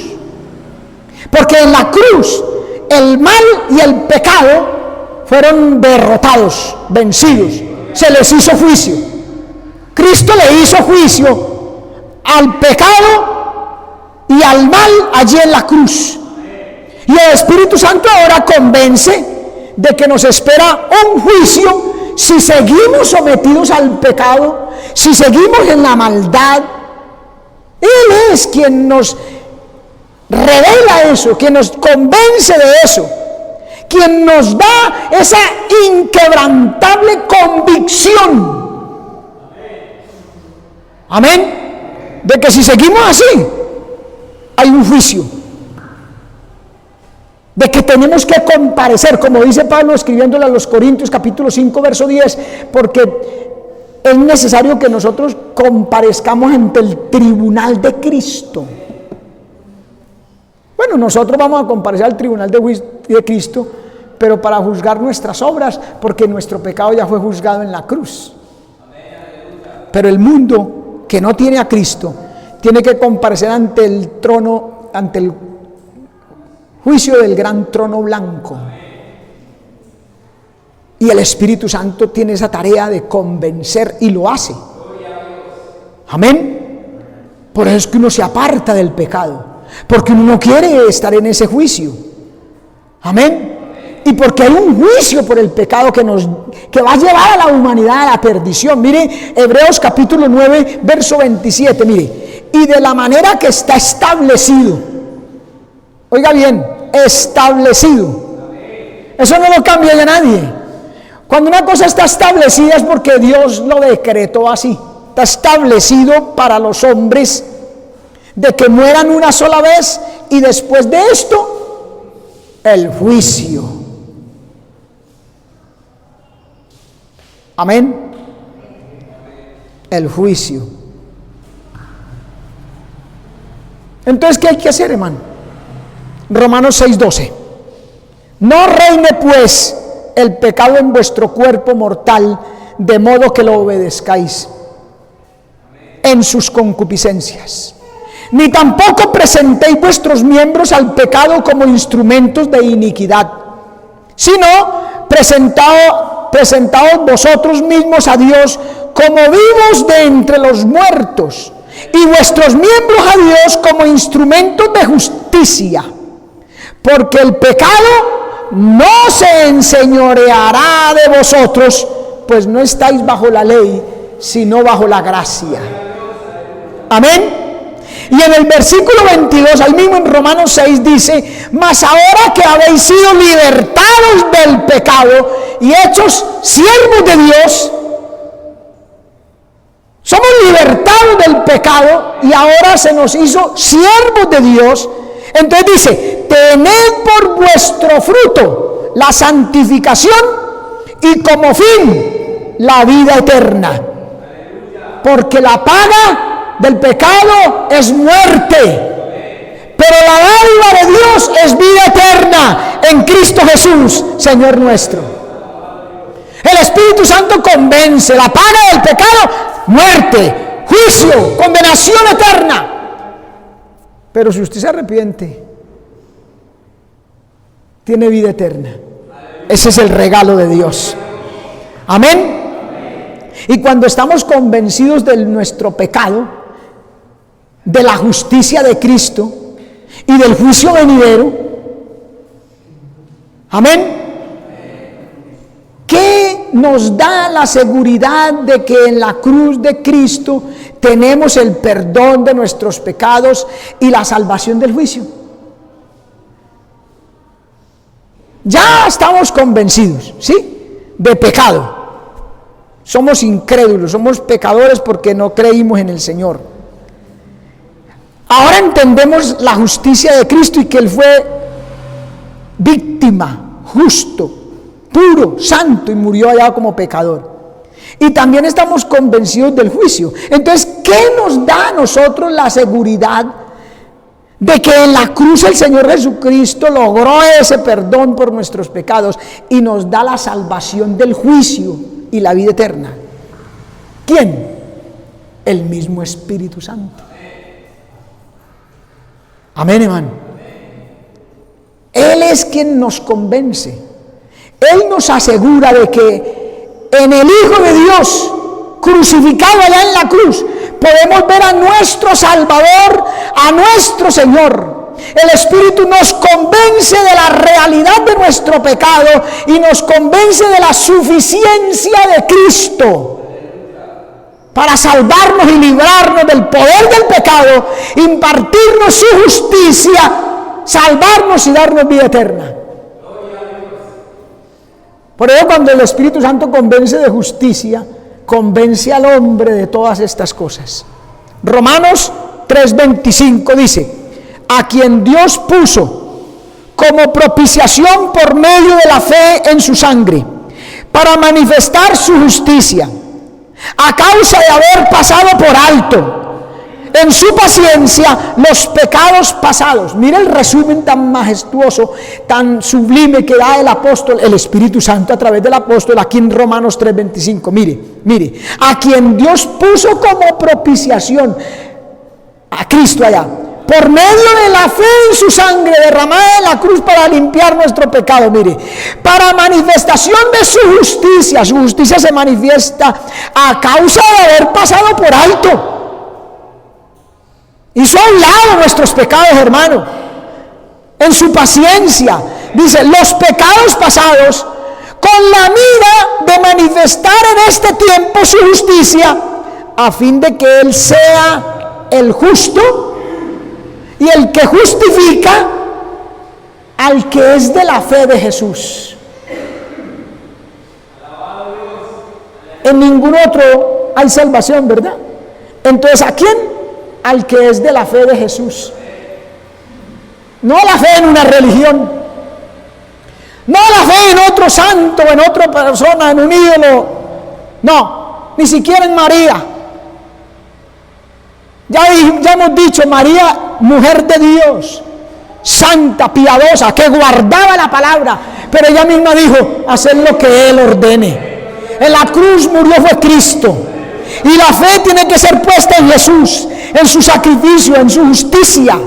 Porque en la cruz el mal y el pecado fueron derrotados, vencidos. Se les hizo juicio. Cristo le hizo juicio al pecado y al mal allí en la cruz. Y el Espíritu Santo ahora convence de que nos espera un juicio si seguimos sometidos al pecado, si seguimos en la maldad. Él es quien nos revela eso, quien nos convence de eso, quien nos da esa inquebrantable convicción. Amén. De que si seguimos así, hay un juicio. De que tenemos que comparecer, como dice Pablo escribiéndole a los Corintios capítulo 5, verso 10, porque es necesario que nosotros comparezcamos ante el tribunal de Cristo. Bueno, nosotros vamos a comparecer al tribunal de Cristo, pero para juzgar nuestras obras, porque nuestro pecado ya fue juzgado en la cruz. Pero el mundo que no tiene a Cristo, tiene que comparecer ante el trono, ante el juicio del gran trono blanco. Y el Espíritu Santo tiene esa tarea de convencer y lo hace. Amén. Por eso es que uno se aparta del pecado, porque uno no quiere estar en ese juicio. Amén. Y porque hay un juicio por el pecado que va a llevar a la humanidad a la perdición. Mire, Hebreos capítulo 9, verso 27, mire. Y de la manera que está establecido. Oiga bien, establecido. Eso no lo cambia ya nadie. Cuando una cosa está establecida es porque Dios lo decretó así. Está establecido para los hombres de que mueran una sola vez y después de esto, el juicio. Amén. El juicio. Entonces, ¿qué hay que hacer, hermano? Romanos 6:12. No reine pues el pecado en vuestro cuerpo mortal, de modo que lo obedezcáis en sus concupiscencias. Ni tampoco presentéis vuestros miembros al pecado como instrumentos de iniquidad, sino presentaos vosotros mismos a Dios como vivos de entre los muertos, y vuestros miembros a Dios como instrumentos de justicia, porque el pecado no se enseñoreará de vosotros, pues no estáis bajo la ley, sino bajo la gracia. Amén. Y en el versículo 22, ahí mismo en Romanos 6 dice: mas ahora que habéis sido libertados del pecado y hechos siervos de Dios, somos libertados del pecado y ahora se nos hizo siervos de Dios. Entonces dice: tened por vuestro fruto la santificación y como fin la vida eterna, porque la paga del pecado es muerte, pero la dádiva de Dios es vida eterna en Cristo Jesús, Señor nuestro. El Espíritu Santo convence. La paga del pecado, muerte, juicio, condenación eterna. Pero si usted se arrepiente, tiene vida eterna. Ese es el regalo de Dios. Amén. Y cuando estamos convencidos de nuestro pecado, de la justicia de Cristo y del juicio venidero, amén, ¿qué nos da la seguridad de que en la cruz de Cristo tenemos el perdón de nuestros pecados y la salvación del juicio? Ya estamos convencidos, ¿sí?, de pecado. Somos incrédulos, somos pecadores porque no creímos en el Señor. Ahora entendemos la justicia de Cristo y que Él fue víctima, justo, puro, santo, y murió allá como pecador. Y también estamos convencidos del juicio. Entonces, ¿qué nos da a nosotros la seguridad de que en la cruz el Señor Jesucristo logró ese perdón por nuestros pecados y nos da la salvación del juicio y la vida eterna? ¿Quién? El mismo Espíritu Santo. Amén, hermano. Él es quien nos convence. Él nos asegura de que en el Hijo de Dios, crucificado allá en la cruz, podemos ver a nuestro Salvador, a nuestro Señor. El Espíritu nos convence de la realidad de nuestro pecado y nos convence de la suficiencia de Cristo para salvarnos y librarnos del poder del pecado, impartirnos su justicia, salvarnos y darnos vida eterna. Por eso, cuando el Espíritu Santo convence de justicia, convence al hombre de todas estas cosas. Romanos 3:25 dice: a quien Dios puso como propiciación por medio de la fe en su sangre, para manifestar su justicia, a causa de haber pasado por alto en su paciencia los pecados pasados. Mire el resumen tan majestuoso, tan sublime que da el apóstol, el Espíritu Santo a través del apóstol aquí en Romanos 3:25. Mire, a quien Dios puso como propiciación, a Cristo allá, por medio de la fe en su sangre derramada en la cruz para limpiar nuestro pecado, mire, para manifestación de su justicia. Su justicia se manifiesta a causa de haber pasado por alto. Hizo a un lado nuestros pecados, hermano. En su paciencia, dice, los pecados pasados, con la mira de manifestar en este tiempo su justicia, a fin de que Él sea el justo y el que justifica al que es de la fe de Jesús. En ningún otro hay salvación, ¿verdad? Entonces, ¿a quién? Al que es de la fe de Jesús. No la fe en una religión, no la fe en otro santo, en otra persona, en un ídolo. No, ni siquiera en María. Ya hemos dicho, María, mujer de Dios, santa, piadosa, que guardaba la palabra, pero ella misma dijo, hacer lo que Él ordene. En la cruz murió fue Cristo, y la fe tiene que ser puesta en Jesús, en su sacrificio, en su justicia.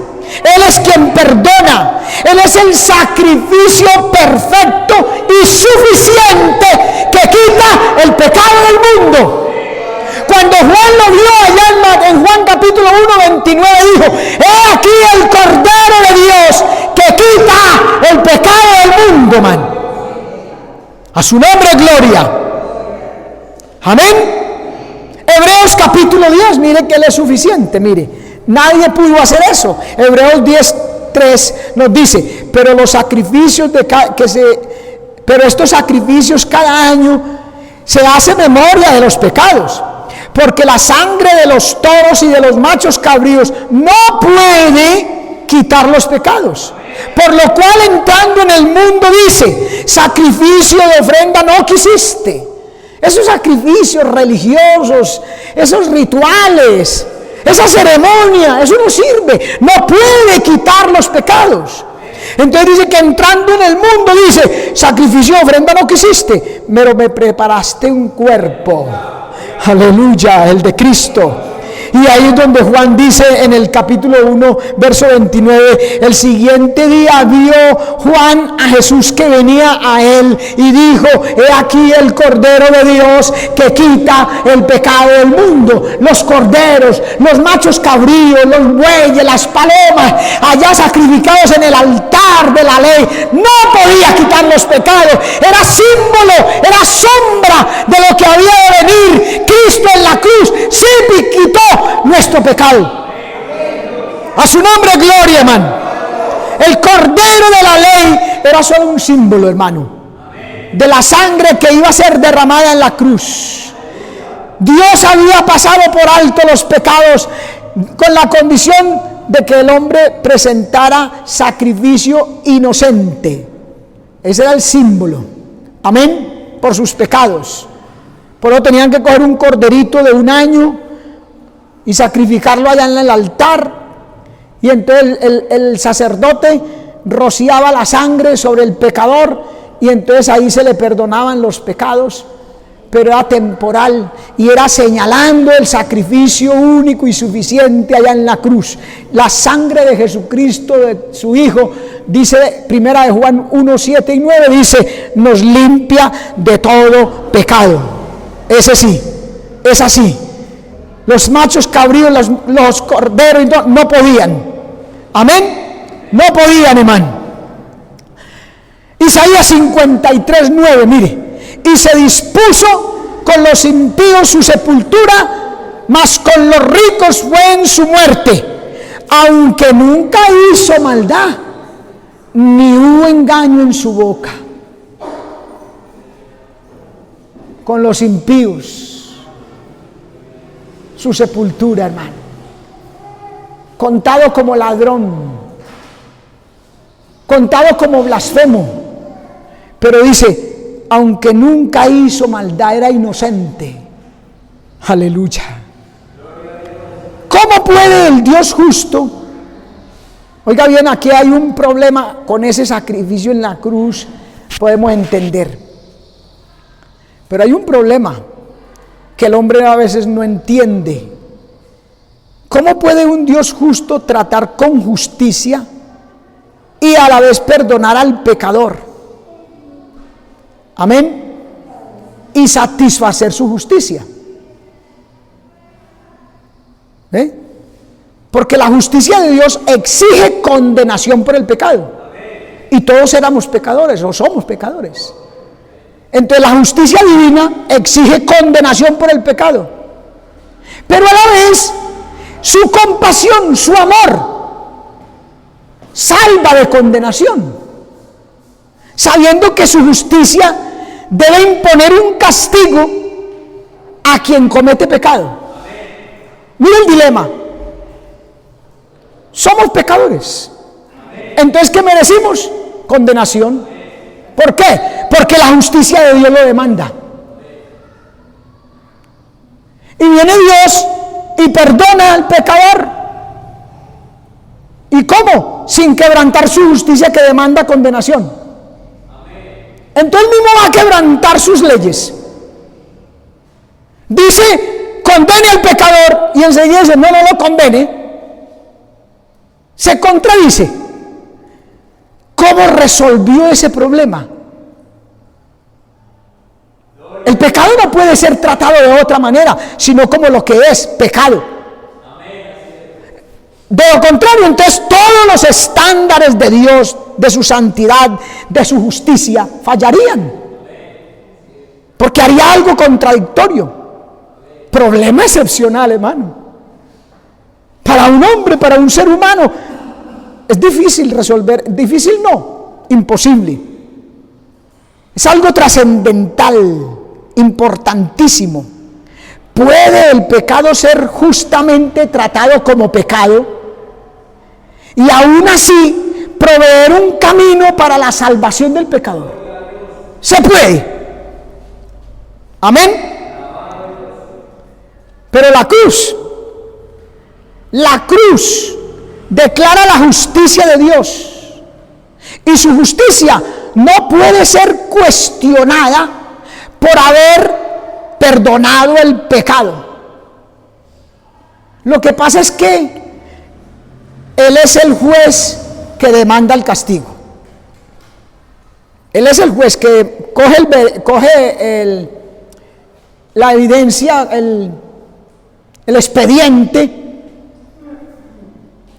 Él es quien perdona, Él es el sacrificio perfecto y suficiente que quita el pecado del mundo. Cuando Juan lo vio allá en Juan capítulo 1, 29, dijo, he aquí el Cordero de Dios que quita el pecado del mundo, man. A su nombre gloria. Amén. Hebreos capítulo 10, mire que Él es suficiente, mire. Nadie pudo hacer eso. Hebreos 10:3 nos dice, pero los sacrificios pero estos sacrificios cada año se hace memoria de los pecados. Porque la sangre de los toros y de los machos cabríos no puede quitar los pecados. Por lo cual, entrando en el mundo, dice, sacrificio de ofrenda no quisiste. Esos sacrificios religiosos, esos rituales, esa ceremonia, eso no sirve, no puede quitar los pecados. Entonces dice que entrando en el mundo, dice, sacrificio de ofrenda no quisiste, pero me preparaste un cuerpo. Aleluya, el de Cristo. Y ahí es donde Juan dice en el capítulo 1, verso 29, el siguiente día vio Juan a Jesús que venía a él y dijo, he aquí el Cordero de Dios que quita el pecado del mundo. Los corderos, los machos cabríos, los bueyes, las palomas, allá sacrificados en el altar de la ley, no podía quitar los pecados. Era símbolo, era sombra de lo que había de venir. Cristo en la cruz sí quitó nuestro pecado. A su nombre gloria, hermano. El Cordero de la ley era solo un símbolo, hermano, de la sangre que iba a ser derramada en la cruz. Dios había pasado por alto los pecados con la condición de que el hombre presentara sacrificio inocente. Ese era el símbolo, amén, por sus pecados. Por eso tenían que coger un corderito de 1 año y sacrificarlo allá en el altar, y entonces el sacerdote rociaba la sangre sobre el pecador, y entonces ahí se le perdonaban los pecados, pero era temporal y era señalando el sacrificio único y suficiente allá en la cruz. La sangre de Jesucristo, de su Hijo, dice primera de Juan 1, 7 y 9, dice, nos limpia de todo pecado. Ese sí, es así. Los machos cabríos, los corderos no podían. Amén. No podían, hermano. Isaías 53, 9, mire. Y se dispuso con los impíos su sepultura, mas con los ricos fue en su muerte. Aunque nunca hizo maldad, ni hubo engaño en su boca. Con los impíos su sepultura, hermano, contado como ladrón, contado como blasfemo, pero dice, aunque nunca hizo maldad, era inocente. Aleluya. ¿cómo puede el Dios justo? Oiga bien, aquí hay un problema con ese sacrificio en la cruz, podemos entender. Pero hay un problema que el hombre a veces no entiende. ¿Cómo puede un Dios justo tratar con justicia y a la vez perdonar al pecador? Amén. Y satisfacer su justicia. Porque la justicia de Dios exige condenación por el pecado. Y todos éramos pecadores o somos pecadores. Entonces la justicia divina exige condenación por el pecado. Pero a la vez, su compasión, su amor, salva de condenación, sabiendo que su justicia debe imponer un castigo a quien comete pecado. Mira el dilema. Somos pecadores. Entonces, ¿qué merecimos? Condenación. ¿Por qué? Porque la justicia de Dios lo demanda. Y viene Dios y perdona al pecador. ¿Y cómo? Sin quebrantar su justicia que demanda condenación. Entonces mismo va a quebrantar sus leyes. Dice, condene al pecador, y enseguida dice, no lo condene. Se contradice. ¿Cómo resolvió ese problema? El pecado no puede ser tratado de otra manera, sino como lo que es, pecado. De lo contrario, entonces todos los estándares de Dios, de su santidad, de su justicia, fallarían. Porque haría algo contradictorio. Problema excepcional, hermano. Para un hombre, para un ser humano, es difícil resolver. Difícil no, imposible. Es algo trascendental, importantísimo. ¿Puede el pecado ser justamente tratado como pecado y aún así proveer un camino para la salvación del pecador? Se puede. Amén. Pero la cruz declara la justicia de Dios, y su justicia no puede ser cuestionada por haber perdonado el pecado. Lo que pasa es que Él es el juez que demanda el castigo. Él es el juez que coge la evidencia, el expediente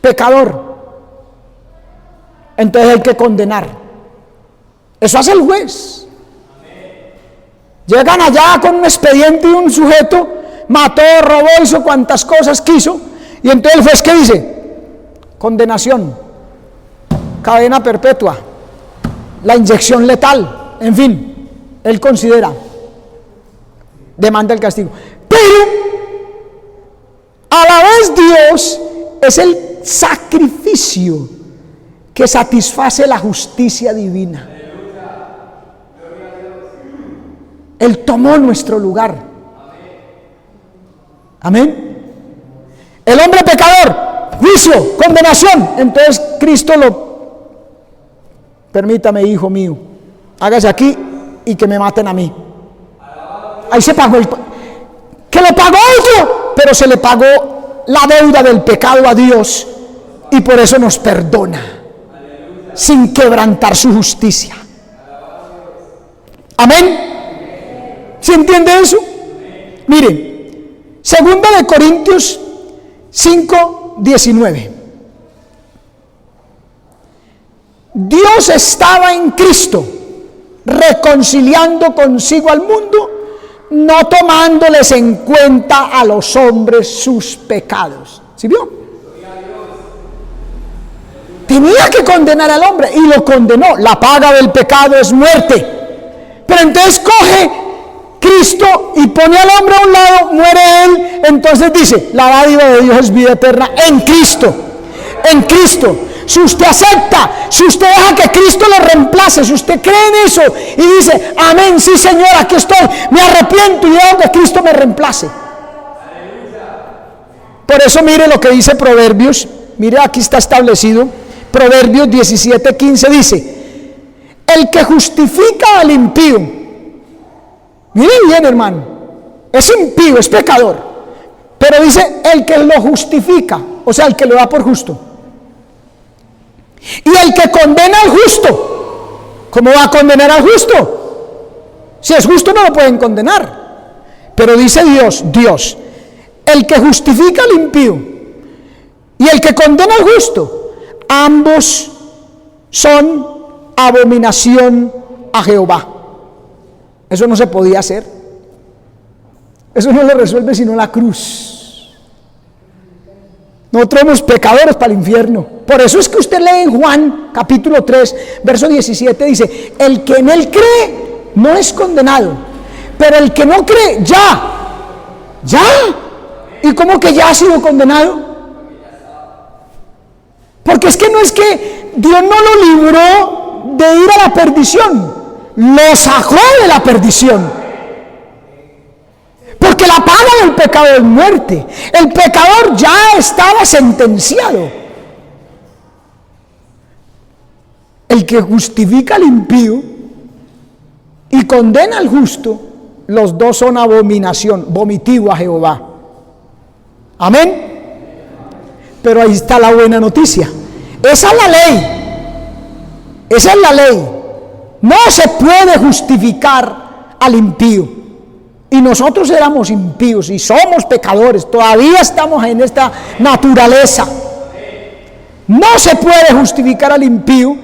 pecador. Entonces hay que condenar. Eso hace el juez. Llegan allá con un expediente y un sujeto mató, robó, hizo cuantas cosas quiso, y entonces el juez, ¿qué dice? Condenación, cadena perpetua, la inyección letal, en fin, él considera, demanda el castigo. Pero a la vez Dios es el sacrificio que satisface la justicia divina. Él tomó nuestro lugar. Amén. El hombre pecador, juicio, condenación. Entonces Cristo permítame, hijo mío, hágase aquí y que me maten a mí. Ahí se pagó que lo pagó otro, pero se le pagó la deuda del pecado a Dios, y por eso nos perdona sin quebrantar su justicia. Amén. ¿Se entiende eso? Miren, 2 de Corintios 5:19. Dios estaba en Cristo reconciliando consigo al mundo, no tomándoles en cuenta a los hombres sus pecados. ¿Sí vio? Tenía que condenar al hombre y lo condenó. La paga del pecado es muerte. Pero entonces coge Cristo y pone al hombre a un lado, muere él. Entonces dice, la dádiva de Dios es vida eterna en Cristo. En Cristo. Si usted acepta, si usted deja que Cristo lo reemplace, si usted cree en eso y dice, amén, sí Señor, aquí estoy, me arrepiento y dejo que Cristo me reemplace. Por eso mire lo que dice Proverbios, mire aquí está establecido, Proverbios 17:15 dice, el que justifica al impío, mire bien hermano, es impío, es pecador, pero dice el que lo justifica, o sea el que lo da por justo, y el que condena al justo, ¿cómo va a condenar al justo? Si es justo no lo pueden condenar, pero dice Dios, el que justifica al impío y el que condena al justo, ambos son abominación a Jehová. Eso no se podía hacer. Eso no lo resuelve sino la cruz. Nosotros somos pecadores para el infierno. Por eso es que usted lee en Juan capítulo 3, verso 17, dice, el que en él cree no es condenado, pero el que no cree, ya. ¿Y cómo que ya ha sido condenado? Porque es que no es que Dios no lo libró de ir a la perdición, lo sacó de la perdición. Porque la paga del pecado es muerte. El pecador ya estaba sentenciado. El que justifica al impío y condena al justo, los dos son abominación, vomitivo a Jehová. Amén. Pero ahí está la buena noticia. Esa es la ley. Esa es la ley. No se puede justificar al impío. Y nosotros éramos impíos y somos pecadores. Todavía estamos en esta naturaleza. No se puede justificar al impío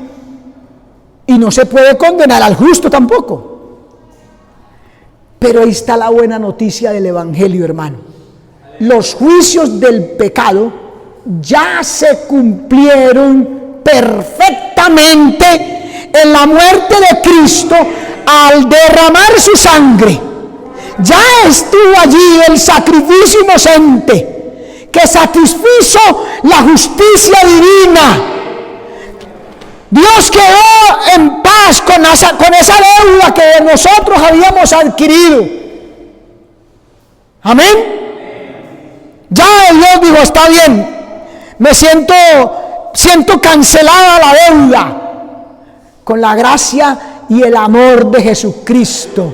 y no se puede condenar al justo tampoco. Pero ahí está la buena noticia del Evangelio, hermano. Los juicios del pecado ya se cumplieron perfectamente en la muerte de Cristo al derramar su sangre. Ya estuvo allí el sacrificio inocente que satisfizo la justicia divina. Dios quedó en paz con esa deuda que nosotros habíamos adquirido. Amén. Ya Dios dijo, está bien, me siento cancelada la deuda con la gracia y el amor de Jesucristo.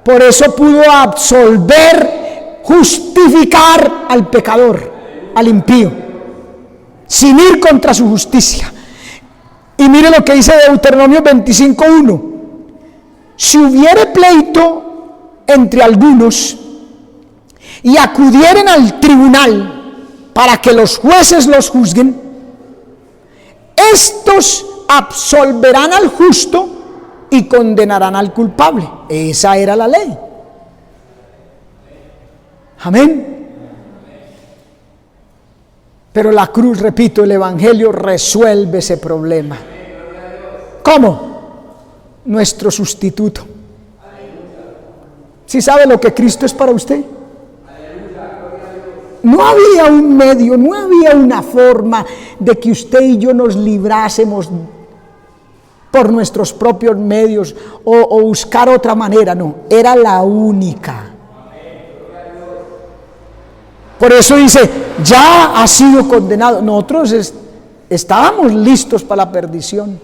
Por eso pudo absolver, justificar al pecador, al impío, sin ir contra su justicia. Y mire lo que dice Deuteronomio 25:1. Si hubiere pleito entre algunos y acudieren al tribunal para que los jueces los juzguen, estos absolverán al justo y condenarán al culpable. Esa era la ley. Amén. Pero la cruz, repito, el Evangelio resuelve ese problema. ¿Cómo? Nuestro sustituto. ¿Sí sabe lo que Cristo es para usted? No había un medio, no había una forma de que usted y yo nos librásemos por nuestros propios medios o buscar otra manera, no, era la única. Por eso dice, ya ha sido condenado. Nosotros estábamos listos para la perdición.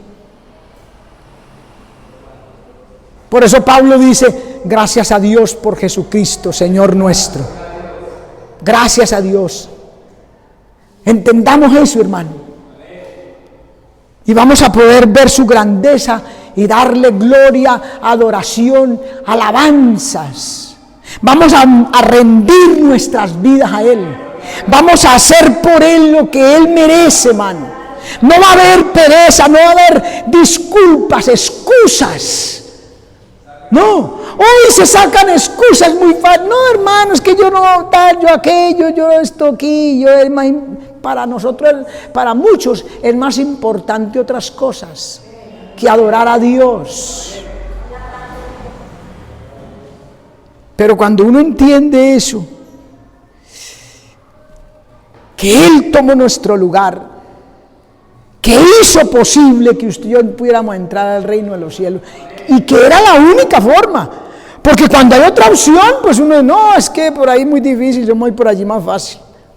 Por eso Pablo dice, gracias a Dios por Jesucristo, Señor nuestro. Gracias a Dios. Entendamos eso, hermano. Y vamos a poder ver su grandeza y darle gloria, adoración, alabanzas. Vamos a rendir nuestras vidas a Él. Vamos a hacer por Él lo que Él merece, hermano. No va a haber pereza, no va a haber disculpas, excusas. No, hoy se sacan excusas muy fáciles. No, hermano, es que yo no tal, yo aquello, yo esto aquí, yo es más, para nosotros, para muchos es más importante otras cosas que adorar a Dios. Pero cuando uno entiende eso, que Él tomó nuestro lugar, que hizo posible que usted y yo pudiéramos entrar al reino de los cielos, y que era la única forma, porque cuando hay otra opción, pues uno no, es que por ahí es muy difícil, yo me voy por allí más fácil.